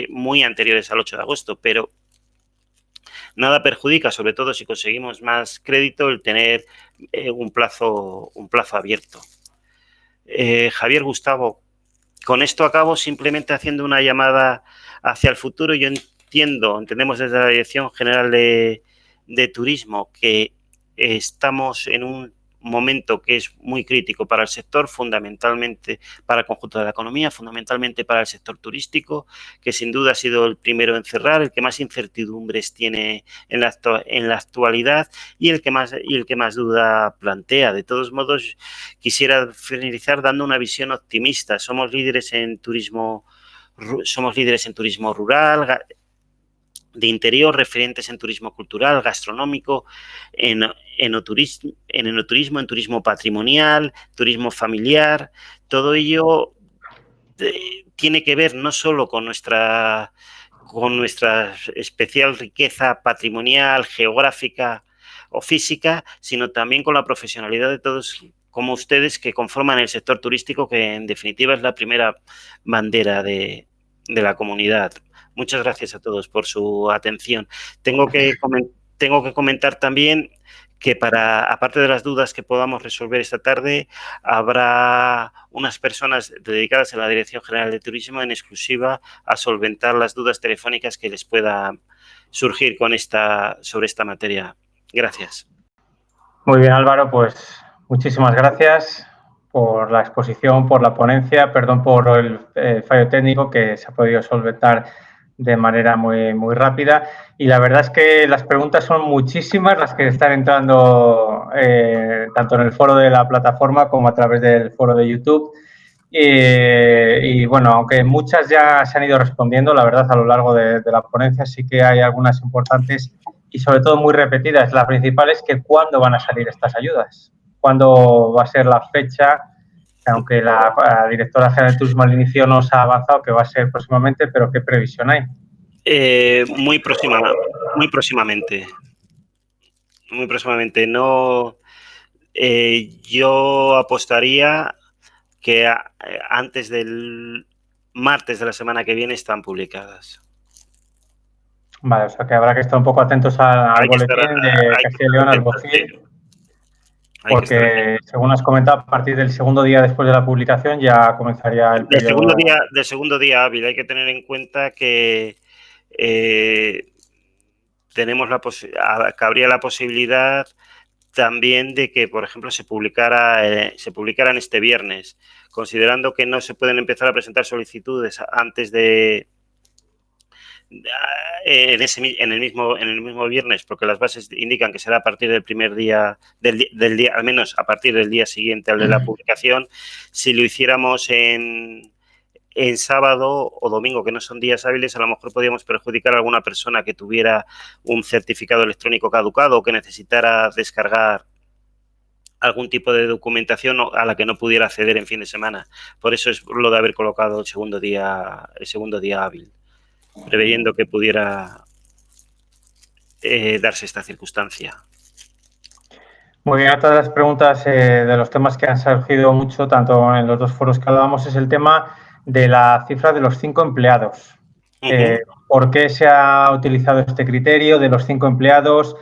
muy anteriores al 8 de agosto, pero nada perjudica, sobre todo si conseguimos más crédito, el tener un plazo abierto. Javier, Gustavo, con esto acabo simplemente haciendo una llamada hacia el futuro. Yo entendemos desde la Dirección General de Turismo que estamos en un momento que es muy crítico para el sector, fundamentalmente para el conjunto de la economía, fundamentalmente para el sector turístico, que sin duda ha sido el primero en cerrar, el que más incertidumbres tiene en la actualidad y el que más duda plantea. De todos modos, quisiera finalizar dando una visión optimista. Somos líderes en turismo rural, de interior, referentes en turismo cultural, gastronómico, en enoturismo, en turismo patrimonial, turismo familiar. Todo ello tiene que ver no solo con nuestra especial riqueza patrimonial, geográfica o física, sino también con la profesionalidad de todos como ustedes que conforman el sector turístico, que en definitiva es la primera bandera de la comunidad. Muchas gracias a todos por su atención. Tengo que comentar también que aparte de las dudas que podamos resolver esta tarde, habrá unas personas dedicadas a la Dirección General de Turismo en exclusiva a solventar las dudas telefónicas que les pueda surgir sobre esta materia. Gracias. Muy bien, Álvaro, pues muchísimas gracias por la exposición, por la ponencia. Perdón por el fallo técnico que se ha podido solventar de manera muy, muy rápida. Y la verdad es que las preguntas son muchísimas las que están entrando tanto en el foro de la plataforma como a través del foro de YouTube. Y bueno, aunque muchas ya se han ido respondiendo, la verdad, a lo largo de la ponencia, sí que hay algunas importantes y sobre todo muy repetidas. La principal es que ¿cuándo van a salir estas ayudas? ¿Cuándo va a ser la fecha? Aunque la directora general de Turismo al inicio nos ha avanzado que va a ser próximamente, pero ¿qué previsión hay? Muy próximamente. Muy próximamente. No, yo apostaría que antes del martes de la semana que viene están publicadas. Vale, o sea que habrá que estar un poco atentos al boletín de Castilla y León, al BOCIL, porque según has comentado, a partir del segundo día después de la publicación ya comenzaría el periodo. Del segundo día hábil. Hay que tener en cuenta que cabría la posibilidad también de que, por ejemplo, se publicaran este viernes, considerando que no se pueden empezar a presentar solicitudes antes de en el mismo viernes, porque las bases indican que será a partir del primer día del día, al menos a partir del día siguiente al de la publicación. Si lo hiciéramos en sábado o domingo, que no son días hábiles, a lo mejor podríamos perjudicar a alguna persona que tuviera un certificado electrónico caducado o que necesitara descargar algún tipo de documentación a la que no pudiera acceder en fin de semana. Por eso es lo de haber colocado el segundo día hábil, preveyendo que pudiera darse esta circunstancia. Muy bien, otra de las preguntas de los temas que han surgido mucho, tanto en los dos foros que hablábamos, es el tema de la cifra de los 5 empleados. ¿Por qué se ha utilizado este criterio de los 5 empleados?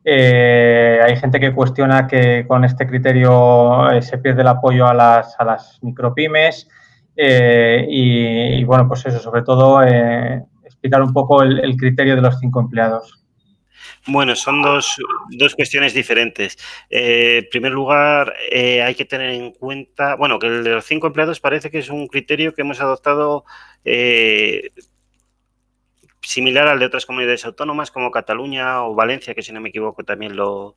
Hay gente que cuestiona que con este criterio se pierde el apoyo a las micropymes y, bueno, pues eso, sobre todo explicar un poco el criterio de los 5 empleados. Bueno, son dos cuestiones diferentes. En primer lugar, hay que tener en cuenta, bueno, que el de los 5 empleados parece que es un criterio que hemos adoptado similar al de otras comunidades autónomas como Cataluña o Valencia, que si no me equivoco también lo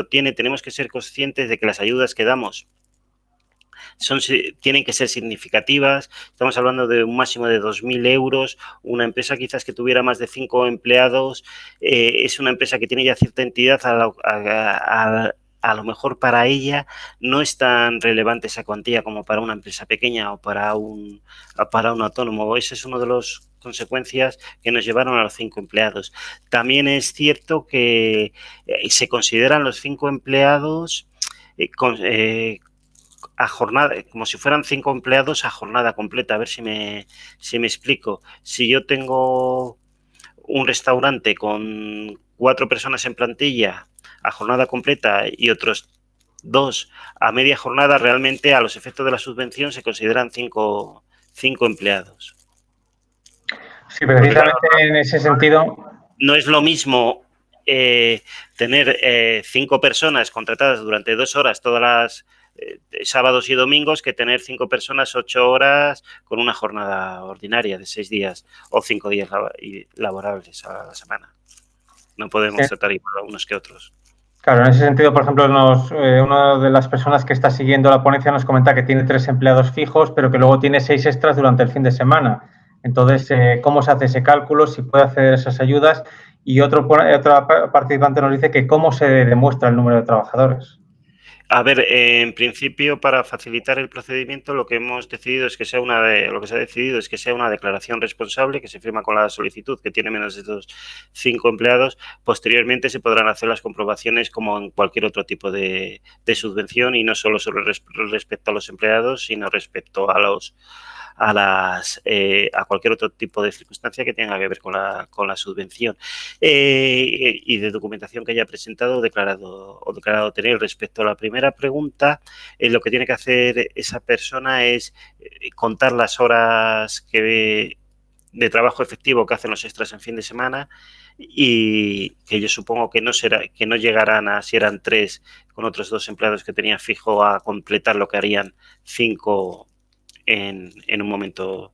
tiene. Tenemos que ser conscientes de que las ayudas que damos tienen que ser significativas. Estamos hablando de un máximo de 2.000 euros. Una empresa quizás que tuviera más de 5 empleados es una empresa que tiene ya cierta entidad. A lo mejor para ella no es tan relevante esa cuantía como para una empresa pequeña o para un autónomo. Ese es uno de los consecuencias que nos llevaron a los 5 empleados. También es cierto que se consideran los 5 empleados a jornada, como si fueran 5 empleados a jornada completa. A ver si me explico. Si yo tengo un restaurante con 4 personas en plantilla a jornada completa y otros 2 a media jornada, realmente a los efectos de la subvención se consideran 5 empleados. Sí, precisamente en ese sentido. No es lo mismo tener 5 personas contratadas durante 2 horas todas las sábados y domingos que tener 5 personas 8 horas con una jornada ordinaria de 6 días o 5 días laborables a la semana. No podemos tratar igual a unos que otros. Claro, en ese sentido, por ejemplo, una de las personas que está siguiendo la ponencia nos comenta que tiene 3 empleados fijos, pero que luego tiene 6 extras durante el fin de semana. Entonces, ¿cómo se hace ese cálculo? Si puede acceder a esas ayudas. Y otra participante nos dice que cómo se demuestra el número de trabajadores. A ver, en principio, para facilitar el procedimiento, lo que hemos decidido es que sea una declaración responsable que se firma con la solicitud, que tiene menos de 5 empleados. Posteriormente se podrán hacer las comprobaciones como en cualquier otro tipo de subvención y no solo respecto a los empleados, sino respecto a cualquier otro tipo de circunstancia que tenga que ver con la subvención y de documentación que haya presentado o declarado tener. Respecto a la primera pregunta, lo que tiene que hacer esa persona es contar las horas de trabajo efectivo que hacen los extras en fin de semana y que yo supongo que no llegarán a, si eran 3 con otros 2 empleados que tenían fijo, a completar lo que harían 5 en un momento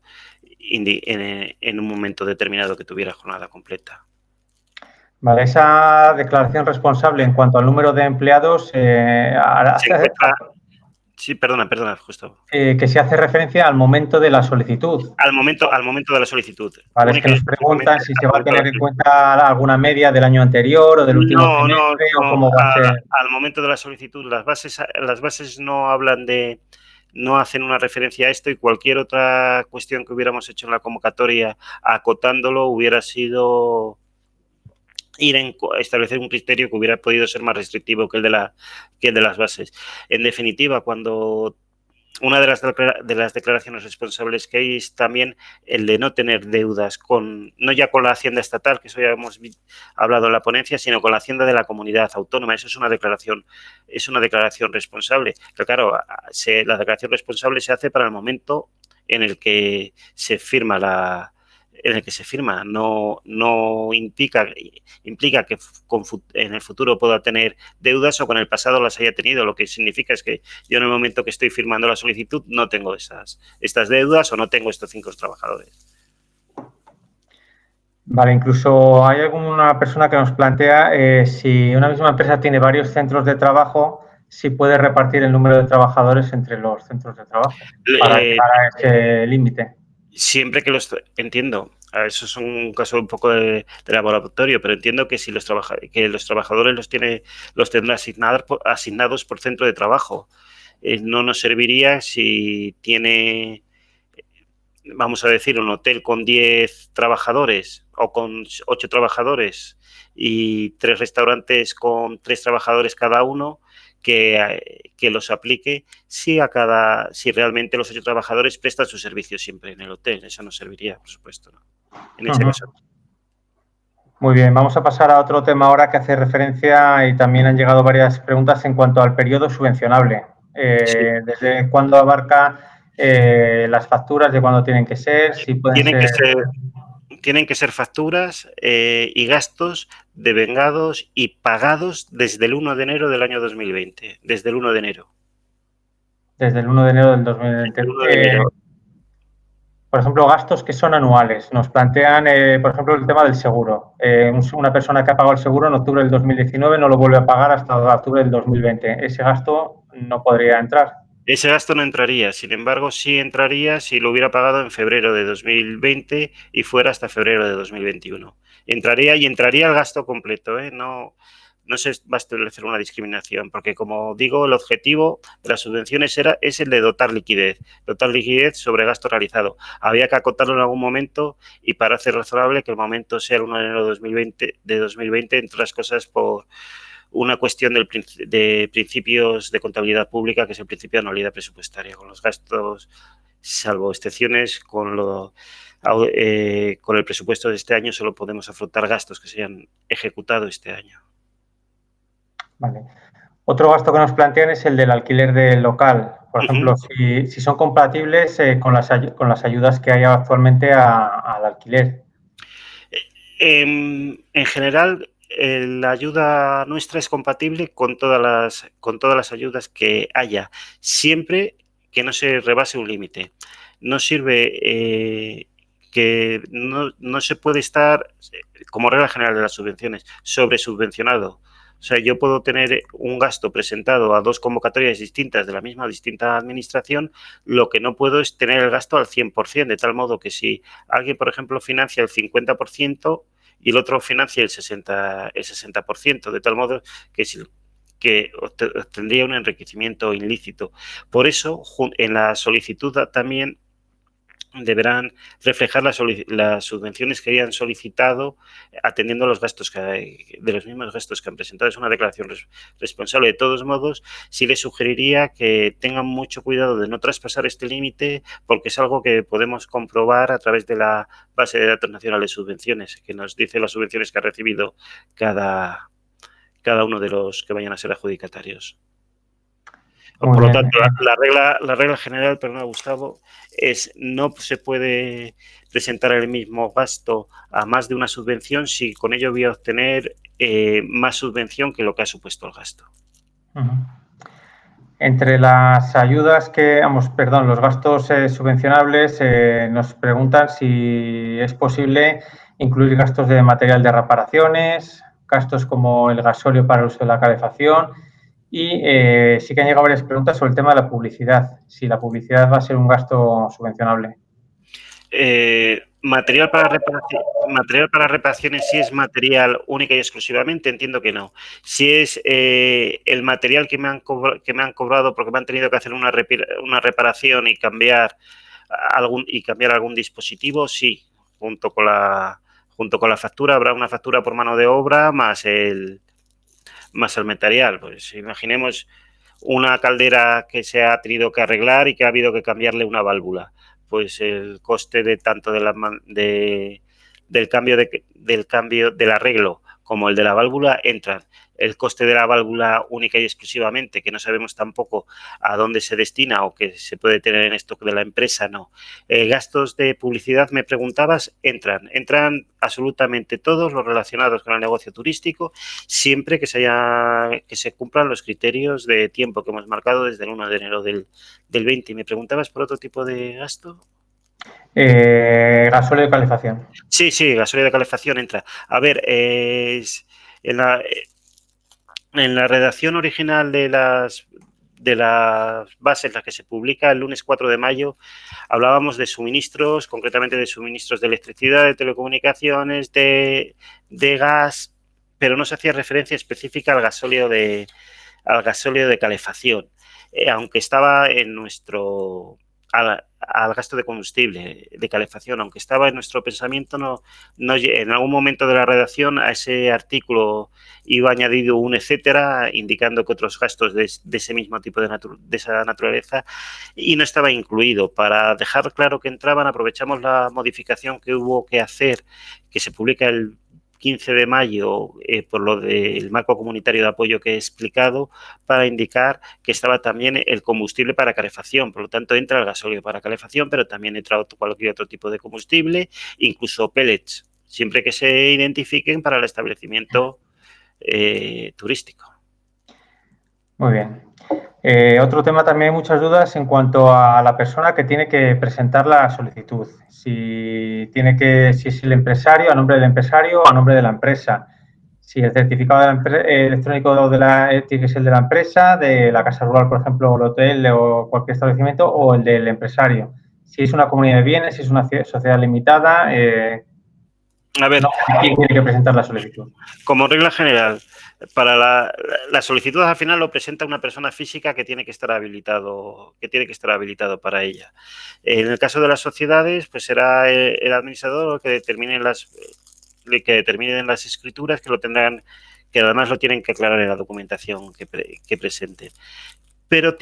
determinado que tuviera jornada completa. Vale, esa declaración responsable en cuanto al número de empleados Sí, perdona, justo. Que se hace referencia al momento de la solicitud. Al momento de la solicitud. Vale, es que nos preguntan si se va a tener en cuenta alguna media del año anterior o del último trimestre o cómo va a ser. Al momento de la solicitud, las bases no hacen una referencia a esto y cualquier otra cuestión que hubiéramos hecho en la convocatoria acotándolo hubiera sido establecer un criterio que hubiera podido ser más restrictivo que el de las bases. En definitiva, cuando una de las declaraciones responsables que hay es también el de no tener deudas no ya con la Hacienda estatal, que eso ya hemos hablado en la ponencia, sino con la Hacienda de la comunidad autónoma. Eso es una declaración responsable. Pero claro, la declaración responsable se hace para el momento en el que se firma no implica que en el futuro pueda tener deudas o que en el pasado las haya tenido. Lo que significa es que yo en el momento que estoy firmando la solicitud no tengo estas deudas o no tengo estos 5 trabajadores. Vale, incluso hay alguna persona que nos plantea si una misma empresa tiene varios centros de trabajo, si puede repartir el número de trabajadores entre los centros de trabajo para llegar a ese límite. Siempre que entiendo, eso es un caso un poco de laboratorio, pero entiendo que si los trabajadores los tendrá asignados por centro de trabajo. No nos serviría si tiene, vamos a decir, un hotel con 10 trabajadores o con 8 trabajadores y 3 restaurantes con 3 trabajadores cada uno, que los aplique si realmente los 8 trabajadores prestan su servicio siempre en el hotel. Eso nos serviría, por supuesto, ¿no? En ese caso. Muy bien, vamos a pasar a otro tema ahora que hace referencia y también han llegado varias preguntas en cuanto al periodo subvencionable. Sí. ¿Desde cuándo abarca las facturas, de cuándo tienen que ser? Si pueden Tienen que ser facturas y gastos devengados y pagados desde el 1 de enero del año 2020. Desde el 1 de enero. Desde el 1 de enero del 2020. Desde el 1 de enero. Por ejemplo, gastos que son anuales. Nos plantean, por ejemplo, el tema del seguro. Una persona que ha pagado el seguro en octubre del 2019 no lo vuelve a pagar hasta octubre del 2020. Ese gasto no podría entrar. Ese gasto no entraría, sin embargo, sí entraría si lo hubiera pagado en febrero de 2020 y fuera hasta febrero de 2021. Entraría el gasto completo, ¿eh? No se va a establecer una discriminación, porque como digo, el objetivo de las subvenciones es el de dotar liquidez sobre gasto realizado. Había que acotarlo en algún momento y parece razonable que el momento sea el 1 de enero de 2020, entre otras cosas por una cuestión de principios de contabilidad pública, que es el principio de anualidad presupuestaria. Con los gastos, salvo excepciones, con el presupuesto de este año solo podemos afrontar gastos que se hayan ejecutado este año. Vale. Otro gasto que nos plantean es el del alquiler del local. Por ejemplo, si son compatibles con las ayudas que hay actualmente al alquiler. En general, la ayuda nuestra es compatible con todas las ayudas que haya, siempre que no se rebase un límite. No sirve que no se puede estar, como regla general de las subvenciones, sobresubvencionado. O sea, yo puedo tener un gasto presentado a 2 convocatorias distintas de la misma distinta administración, lo que no puedo es tener el gasto al 100%, de tal modo que si alguien, por ejemplo, financia el 50% y el otro financia el 60%, de tal modo que obtendría un enriquecimiento ilícito. Por eso, en la solicitud también deberán reflejar las subvenciones que hayan solicitado atendiendo a los gastos de los mismos gastos que han presentado. Es una declaración responsable. De todos modos, sí les sugeriría que tengan mucho cuidado de no traspasar este límite, porque es algo que podemos comprobar a través de la base de datos nacional de subvenciones, que nos dice las subvenciones que ha recibido cada uno de los que vayan a ser adjudicatarios. Por lo tanto, la regla general, perdón, Gustavo, es no se puede presentar el mismo gasto a más de una subvención si con ello voy a obtener más subvención que lo que ha supuesto el gasto. Entre las ayudas los gastos subvencionables, nos preguntan si es posible incluir gastos de material de reparaciones, gastos como el gasóleo para el uso de la calefacción. Y sí que han llegado varias preguntas sobre el tema de la publicidad, si la publicidad va a ser un gasto subvencionable. Material para reparaciones, si es material única y exclusivamente, entiendo que no. Si es el material que me han cobrado porque me han tenido que hacer una reparación y cambiar algún dispositivo, sí. Junto con la factura habrá una factura por mano de obra más el material. Pues imaginemos una caldera que se ha tenido que arreglar y que ha habido que cambiarle una válvula. Pues el coste del cambio del arreglo como el de la válvula entran. El coste de la válvula única y exclusivamente, que no sabemos tampoco a dónde se destina o que se puede tener en stock de la empresa, no. Gastos de publicidad, me preguntabas, entran absolutamente todos los relacionados con el negocio turístico, siempre que se cumplan los criterios de tiempo que hemos marcado desde el 1 de enero del 20. ¿Y me preguntabas por otro tipo de gasto? Gasóleo de calefacción. Sí, gasóleo de calefacción entra. A ver, en la redacción original de las bases, en las que se publica el lunes 4 de mayo, hablábamos de suministros, concretamente de suministros de electricidad, de telecomunicaciones, de gas, pero no se hacía referencia específica al gasóleo de calefacción, aunque estaba en nuestro... Al gasto de combustible, de calefacción, aunque estaba en nuestro pensamiento, no en algún momento de la redacción a ese artículo iba añadido un etcétera, indicando que otros gastos de ese mismo tipo de esa naturaleza, y no estaba incluido. Para dejar claro que entraban, aprovechamos la modificación que hubo que hacer, que se publica el 15 de mayo por lo del marco comunitario de apoyo que he explicado, para indicar que estaba también el combustible para calefacción. Por lo tanto, entra el gasóleo para calefacción, pero también entra cualquier otro tipo de combustible, incluso pellets, siempre que se identifiquen para el establecimiento turístico. Muy bien. Otro tema, también hay muchas dudas en cuanto a la persona que tiene que presentar la solicitud. Si es el empresario, a nombre del empresario o a nombre de la empresa. Si el certificado electrónico tiene que ser el de la empresa, de la casa rural, por ejemplo, o el hotel o cualquier establecimiento, o el del empresario. Si es una comunidad de bienes, si es una sociedad limitada, a ver, ¿quién tiene que presentar la solicitud? Como regla general, para la solicitud al final lo presenta una persona física que tiene que estar habilitado, para ella. En el caso de las sociedades, pues será el administrador el que determine las escrituras, que además lo tienen que aclarar en la documentación que presenten. Pero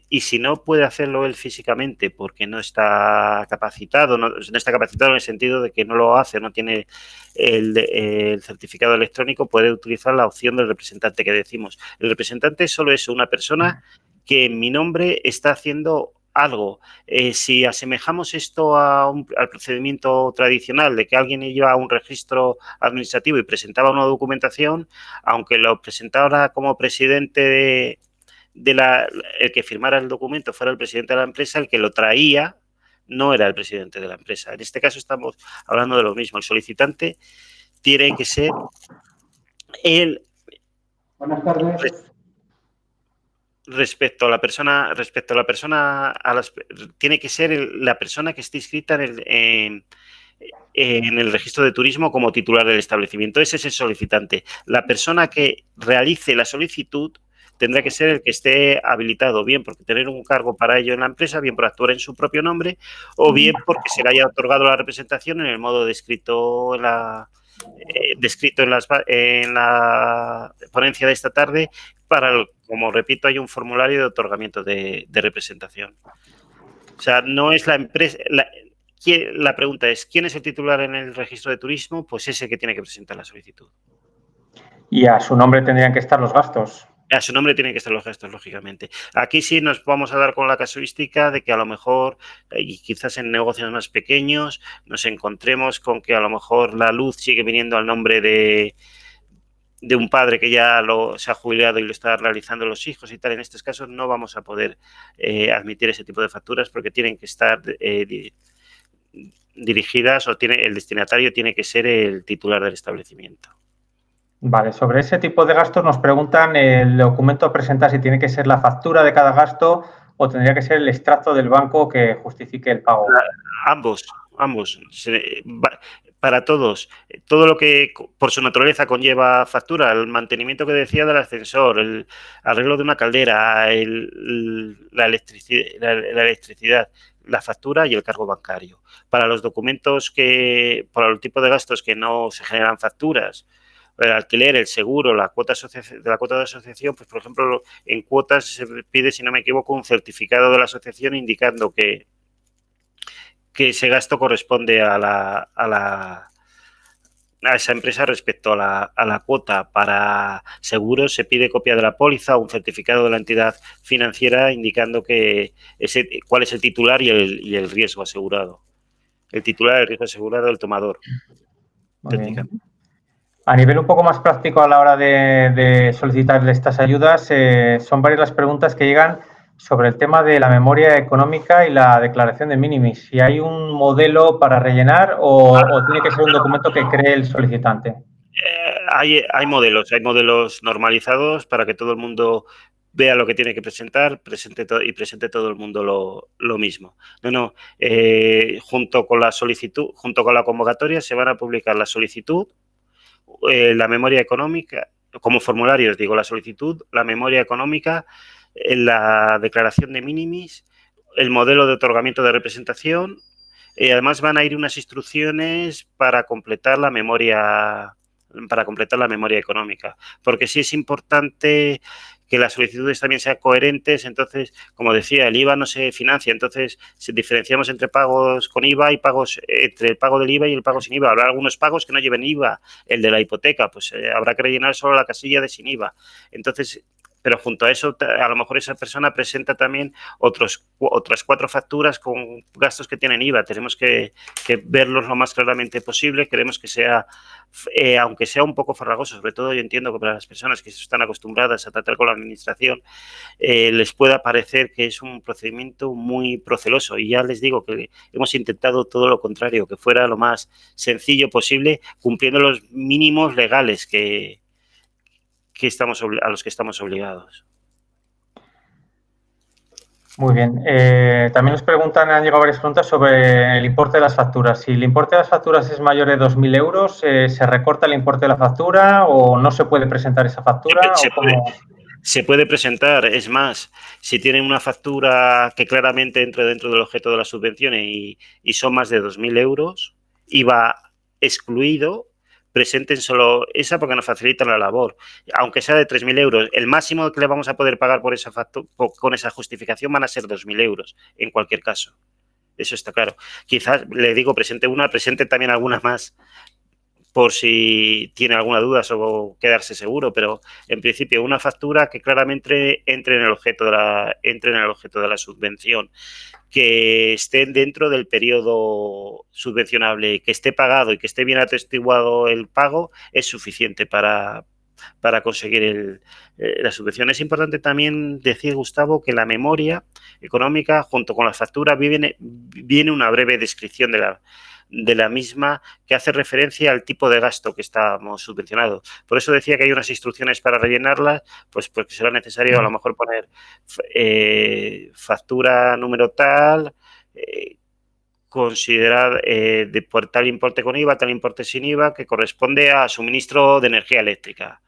y si no puede hacerlo él físicamente porque no está capacitado, no está capacitado en el sentido de que no lo hace, no tiene el certificado electrónico, puede utilizar la opción del representante que decimos. El representante solo es una persona que en mi nombre está haciendo algo. Si asemejamos esto al procedimiento tradicional de que alguien iba a un registro administrativo y presentaba una documentación, aunque lo presentara como presidente el que firmara el documento fuera el presidente de la empresa, el que lo traía no era el presidente de la empresa. En este caso estamos hablando de lo mismo. El solicitante tiene que ser el... Buenas tardes. Respecto a la persona, tiene que ser la persona que esté inscrita en el registro de turismo como titular del establecimiento. Ese es el solicitante. La persona que realice la solicitud tendrá que ser el que esté habilitado, bien porque tener un cargo para ello en la empresa, bien por actuar en su propio nombre, o bien porque se le haya otorgado la representación en el modo descrito en la ponencia de esta tarde, como repito, hay un formulario de otorgamiento de representación. O sea, no es la empresa... La pregunta es, ¿quién es el titular en el registro de turismo? Pues ese que tiene que presentar la solicitud. Y a su nombre tendrían que estar los gastos. A su nombre tienen que estar los gastos, lógicamente. Aquí sí nos vamos a dar con la casuística de que a lo mejor, y quizás en negocios más pequeños, nos encontremos con que a lo mejor la luz sigue viniendo al nombre de un padre que ya se ha jubilado y lo está realizando los hijos y tal. En estos casos no vamos a poder admitir ese tipo de facturas porque tienen que estar dirigidas el destinatario tiene que ser el titular del establecimiento. Vale, sobre ese tipo de gastos nos preguntan el documento a presentar si tiene que ser la factura de cada gasto o tendría que ser el extracto del banco que justifique el pago. Ambos. Para todos, todo lo que por su naturaleza conlleva factura, el mantenimiento que decía del ascensor, el arreglo de una caldera, la electricidad, la factura y el cargo bancario. Para los documentos para el tipo de gastos que no se generan facturas, el alquiler, el seguro, la cuota de asociación, pues por ejemplo, en cuotas se pide, si no me equivoco, un certificado de la asociación indicando que ese gasto corresponde a esa empresa respecto a la cuota. Para seguros se pide copia de la póliza o un certificado de la entidad financiera indicando cuál es el titular y el riesgo asegurado. El titular, el riesgo asegurado, el tomador. Técnicamente. A nivel un poco más práctico a la hora de solicitar estas ayudas, son varias las preguntas que llegan sobre el tema de la memoria económica y la declaración de minimis. Si hay un modelo para rellenar o tiene que ser un documento que cree el solicitante. Hay modelos normalizados para que todo el mundo vea lo que tiene que presentar, presente todo el mundo lo mismo. Junto con la solicitud, junto con la convocatoria, se van a publicar la solicitud, la memoria económica, como formularios, digo, la solicitud, la memoria económica, la declaración de minimis, el modelo de otorgamiento de representación. Además van a ir unas instrucciones para completar la memoria para completar la memoria económica. Porque sí es importante que las solicitudes también sean coherentes. Entonces, como decía, el IVA no se financia. Entonces, si diferenciamos entre pagos con IVA y pagos entre el pago del IVA y el pago sin IVA. Habrá algunos pagos que no lleven IVA. El de la hipoteca, pues habrá que rellenar solo la casilla de sin IVA. Entonces, pero junto a eso, a lo mejor esa persona presenta también otras 4 facturas con gastos que tienen IVA. Tenemos que verlos lo más claramente posible. Queremos que sea, aunque sea un poco farragoso, sobre todo yo entiendo que para las personas que están acostumbradas a tratar con la administración, les pueda parecer que es un procedimiento muy proceloso. Y ya les digo que hemos intentado todo lo contrario, que fuera lo más sencillo posible, cumpliendo los mínimos legales a los que estamos obligados. Muy bien. También nos preguntan, han llegado varias preguntas sobre el importe de las facturas. Si el importe de las facturas es mayor de 2.000 euros, ¿se recorta el importe de la factura o no se puede presentar esa factura? Se puede presentar. Es más, si tienen una factura que claramente entre dentro del objeto de la subvención y son más de 2.000 euros, IVA excluido, presenten solo esa porque nos facilita la labor. Aunque sea de 3.000 euros, el máximo que le vamos a poder pagar por esa factura, con esa justificación van a ser 2.000 euros en cualquier caso. Eso está claro. Quizás, le digo, presente también alguna más por si tiene alguna duda o quedarse seguro, pero en principio una factura que claramente entre en el objeto de la subvención, que esté dentro del periodo subvencionable, que esté pagado y que esté bien atestiguado el pago, es suficiente para conseguir la subvención. Es importante también decir, Gustavo, que la memoria económica, junto con la factura, viene una breve descripción de la misma que hace referencia al tipo de gasto que estamos subvencionados. Por eso decía que hay unas instrucciones para rellenarlas, pues porque será necesario a lo mejor poner factura número tal, considerar por tal importe con IVA, tal importe sin IVA, que corresponde a suministro de energía eléctrica.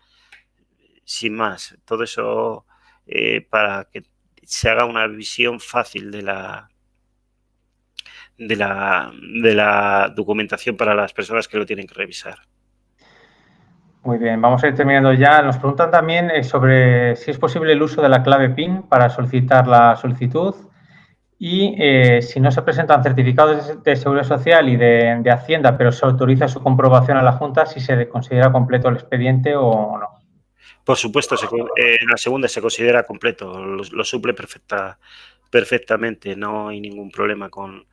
Sin más, todo eso para que se haga una visión fácil de la documentación para las personas que lo tienen que revisar. Muy bien, vamos a ir terminando ya. Nos preguntan también sobre si es posible el uso de la clave PIN para solicitar la solicitud y si no se presentan certificados de Seguridad Social y de Hacienda, pero se autoriza su comprobación a la Junta, si se considera completo el expediente o no. Por supuesto, la segunda se considera completo, lo suple perfectamente, no hay ningún problema con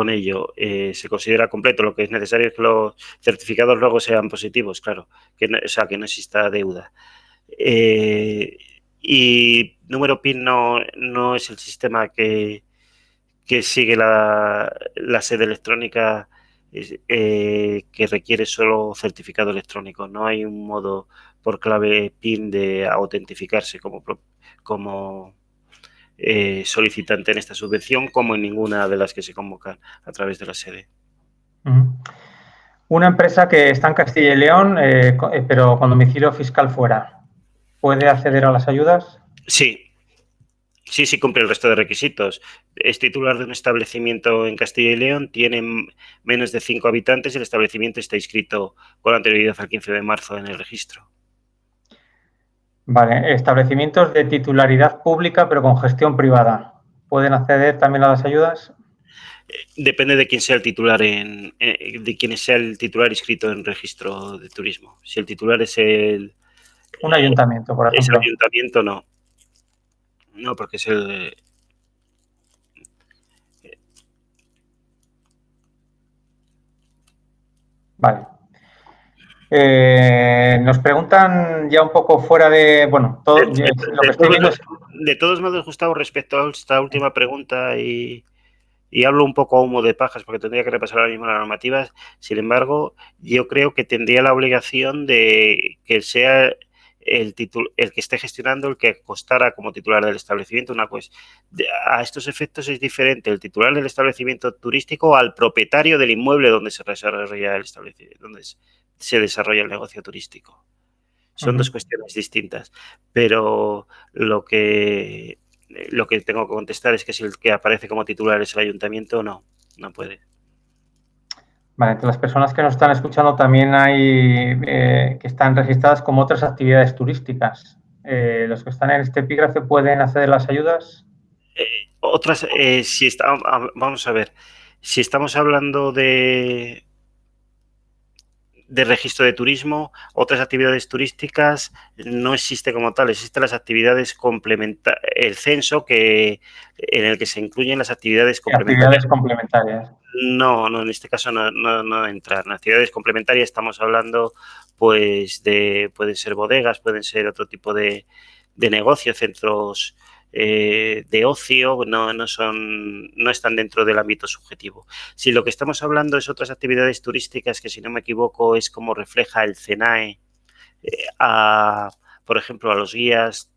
ello. Se considera completo. Lo que es necesario es que los certificados luego sean positivos, claro, que no exista deuda. Y número PIN no es el sistema que sigue la sede electrónica, que requiere solo certificado electrónico. No hay un modo por clave PIN de autentificarse como solicitante en esta subvención, como en ninguna de las que se convocan a través de la sede. Una empresa que está en Castilla y León, pero con domicilio fiscal fuera, ¿puede acceder a las ayudas? Sí, cumple el resto de requisitos. Es titular de un establecimiento en Castilla y León, tiene menos de 5 habitantes y el establecimiento está inscrito con anterioridad al 15 de marzo en el registro. Vale, establecimientos de titularidad pública pero con gestión privada, ¿pueden acceder también a las ayudas? Depende de quién sea el titular de quién sea el titular inscrito en registro de turismo. Si el titular es un ayuntamiento, por ejemplo. Es el ayuntamiento, no. No, porque es el... Vale. Nos preguntan ya un poco fuera de... Bueno, todo lo que estoy viendo es... De todos modos, Gustavo, respecto a esta última pregunta y hablo un poco a humo de pajas porque tendría que repasar ahora mismo las normativas, sin embargo, yo creo que tendría la obligación de que sea el que esté gestionando el que costara como titular del establecimiento. A estos efectos es diferente el titular del establecimiento turístico al propietario del inmueble donde se desarrolla el establecimiento, donde se desarrolla el negocio turístico. Son dos cuestiones distintas, pero lo que tengo que contestar es que si el que aparece como titular es el ayuntamiento, no puede. Vale, entre las personas que nos están escuchando también hay que están registradas como otras actividades turísticas. ¿Los que están en este epígrafe pueden acceder a las ayudas? Vamos a ver, si estamos hablando de registro de turismo, otras actividades turísticas no existe como tal, existen las actividades complementarias, el censo en el que se incluyen las actividades complementarias. Actividades complementarias. No, en este caso no entrar. En actividades complementarias estamos hablando pues pueden ser bodegas, pueden ser otro tipo de negocios, centros de ocio, no están dentro del ámbito subjetivo. Si lo que estamos hablando es otras actividades turísticas, que si no me equivoco es como refleja el CENAE por ejemplo, a los guías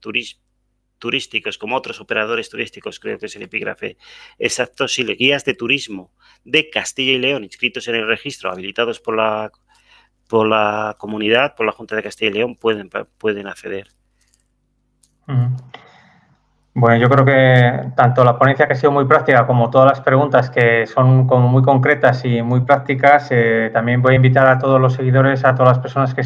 turísticos, como otros operadores turísticos, creo que es el epígrafe exacto, si los guías de turismo de Castilla y León inscritos en el registro, habilitados por la comunidad, por la Junta de Castilla y León, pueden acceder. Bueno, yo creo que tanto la ponencia, que ha sido muy práctica, como todas las preguntas, que son como muy concretas y muy prácticas, también voy a invitar a todos los seguidores, a todas las personas que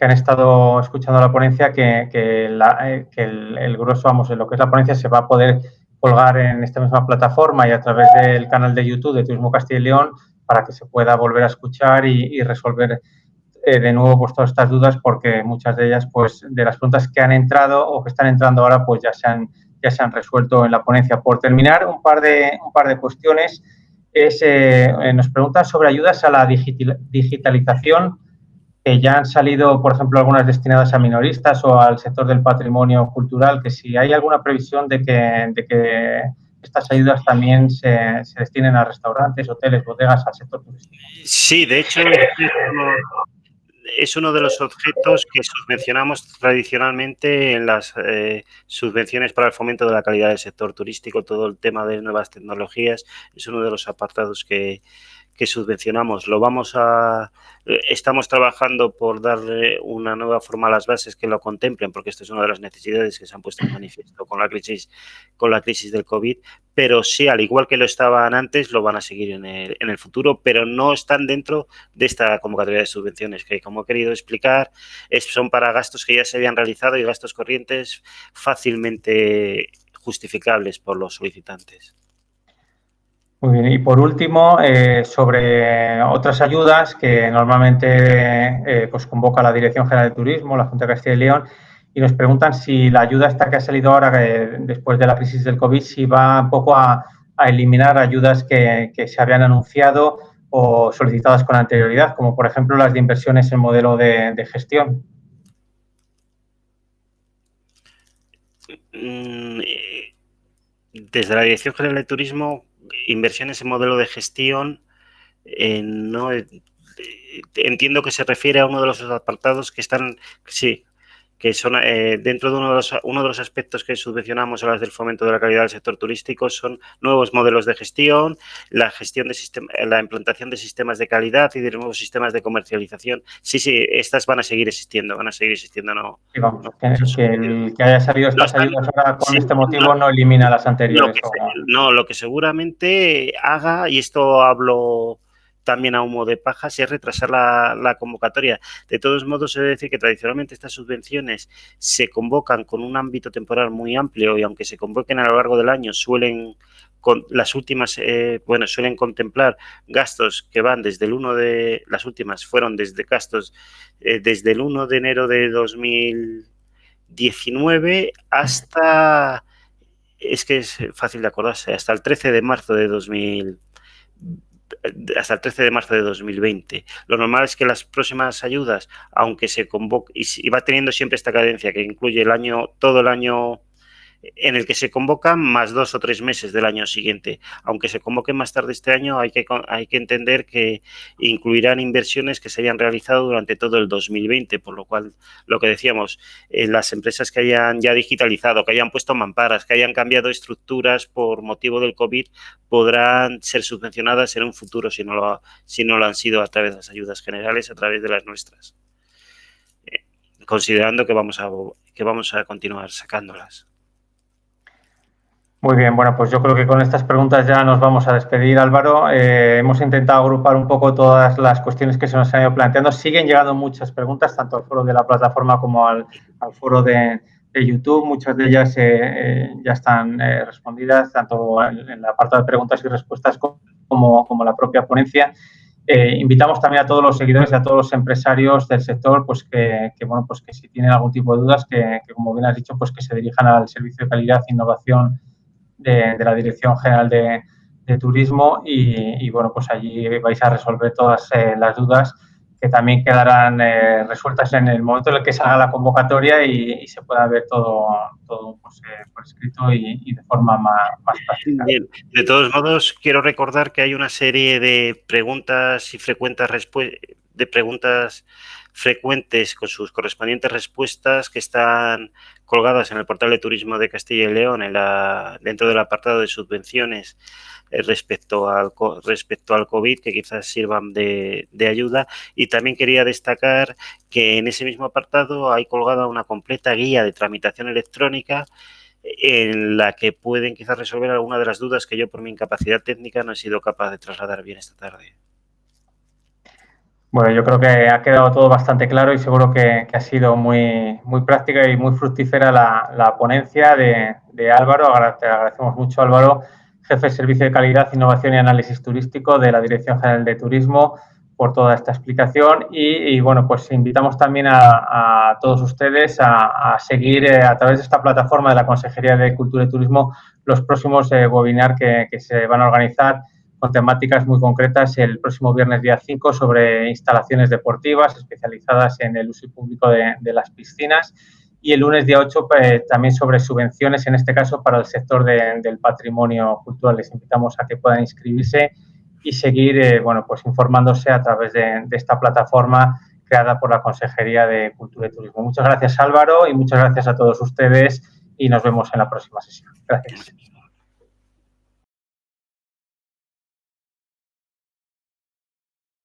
han estado escuchando la ponencia, que el grueso, vamos, de lo que es la ponencia se va a poder colgar en esta misma plataforma y a través del canal de YouTube de Turismo Castilla y León, para que se pueda volver a escuchar y resolver de nuevo pues todas estas dudas, porque muchas de ellas, pues de las preguntas que han entrado o que están entrando ahora, pues ya se han resuelto en la ponencia. Por terminar, un par de cuestiones. Nos preguntan sobre ayudas a la digitalización, que ya han salido, por ejemplo, algunas destinadas a minoristas o al sector del patrimonio cultural, que si hay alguna previsión de que estas ayudas también se destinen a restaurantes, hoteles, bodegas, al sector turístico. Sí, de hecho, es uno de los objetos que subvencionamos tradicionalmente en las subvenciones para el fomento de la calidad del sector turístico. Todo el tema de nuevas tecnologías es uno de los apartados que subvencionamos. Estamos trabajando por darle una nueva forma a las bases que lo contemplen, porque esto es una de las necesidades que se han puesto en manifiesto con la crisis del COVID, pero sí, al igual que lo estaban antes, lo van a seguir en el futuro, pero no están dentro de esta convocatoria de subvenciones, que, como he querido explicar, son para gastos que ya se habían realizado y gastos corrientes fácilmente justificables por los solicitantes. Muy bien, y por último, sobre otras ayudas que normalmente pues convoca la Dirección General de Turismo, la Junta de Castilla y León, y nos preguntan si la ayuda esta que ha salido ahora, después de la crisis del COVID, si va un poco a eliminar ayudas que se habían anunciado o solicitadas con anterioridad, como por ejemplo las de inversiones en modelo de gestión. Desde la Dirección General de Turismo, inversiones en modelo de gestión, no entiendo que se refiere a uno de los apartados que están, sí, que son dentro de uno de los aspectos que subvencionamos a las del fomento de la calidad del sector turístico, son nuevos modelos de gestión, la implantación de sistemas de calidad y de nuevos sistemas de comercialización. Sí, estas van a seguir existiendo, no. Sí, vamos, que haya salido estas ayudas ahora con este motivo no elimina las anteriores. Lo que seguramente haga, y esto hablo también a humo de pajas, es retrasar la convocatoria. De todos modos, he de decir que tradicionalmente estas subvenciones se convocan con un ámbito temporal muy amplio, y aunque se convoquen a lo largo del año, suelen contemplar gastos que van desde las últimas fueron desde gastos desde el 1 de enero de 2019 hasta, es que es fácil de acordarse, hasta el 13 de marzo de 2020. Lo normal es que las próximas ayudas, aunque se convoque, y va teniendo siempre esta cadencia que incluye todo el año en el que se convocan, más 2 o 3 meses del año siguiente. Aunque se convoquen más tarde este año, hay que entender que incluirán inversiones que se hayan realizado durante todo el 2020, por lo cual, lo que decíamos, las empresas que hayan ya digitalizado, que hayan puesto mamparas, que hayan cambiado estructuras por motivo del COVID, podrán ser subvencionadas en un futuro si no lo han sido a través de las ayudas generales, a través de las nuestras. Considerando que vamos a continuar sacándolas. Muy bien, bueno, pues yo creo que con estas preguntas ya nos vamos a despedir, Álvaro. Hemos intentado agrupar un poco todas las cuestiones que se nos han ido planteando. Siguen llegando muchas preguntas, tanto al foro de la plataforma como al foro de YouTube. Muchas de ellas ya están respondidas, tanto en la parte de preguntas y respuestas como la propia ponencia. Invitamos también a todos los seguidores y a todos los empresarios del sector, pues que si tienen algún tipo de dudas, que como bien has dicho, pues que se dirijan al Servicio de Calidad e Innovación de la Dirección General de Turismo y, bueno, pues allí vais a resolver todas las dudas que también quedarán resueltas en el momento en el que salga la convocatoria y se pueda ver todo pues, por escrito y de forma más práctica. Bien, de todos modos, quiero recordar que hay una serie de preguntas y preguntas frecuentes con sus correspondientes respuestas que están colgadas en el portal de Turismo de Castilla y León dentro del apartado de subvenciones respecto al COVID, que quizás sirvan de ayuda. Y también quería destacar que en ese mismo apartado hay colgada una completa guía de tramitación electrónica en la que pueden quizás resolver alguna de las dudas que yo por mi incapacidad técnica no he sido capaz de trasladar bien esta tarde. Bueno, yo creo que ha quedado todo bastante claro y seguro que ha sido muy práctica y muy fructífera la ponencia de Álvaro. Te agradecemos mucho, Álvaro, jefe de Servicio de Calidad, Innovación y Análisis Turístico de la Dirección General de Turismo, por toda esta explicación. Y bueno, pues invitamos también a todos ustedes a seguir a través de esta plataforma de la Consejería de Cultura y Turismo los próximos webinars que se van a organizar con temáticas muy concretas el próximo viernes día 5 sobre instalaciones deportivas especializadas en el uso público de las piscinas y el lunes día 8 también sobre subvenciones, en este caso para el sector del patrimonio cultural. Les invitamos a que puedan inscribirse y seguir pues informándose a través de esta plataforma creada por la Consejería de Cultura y Turismo. Muchas gracias, Álvaro, y muchas gracias a todos ustedes y nos vemos en la próxima sesión. Gracias.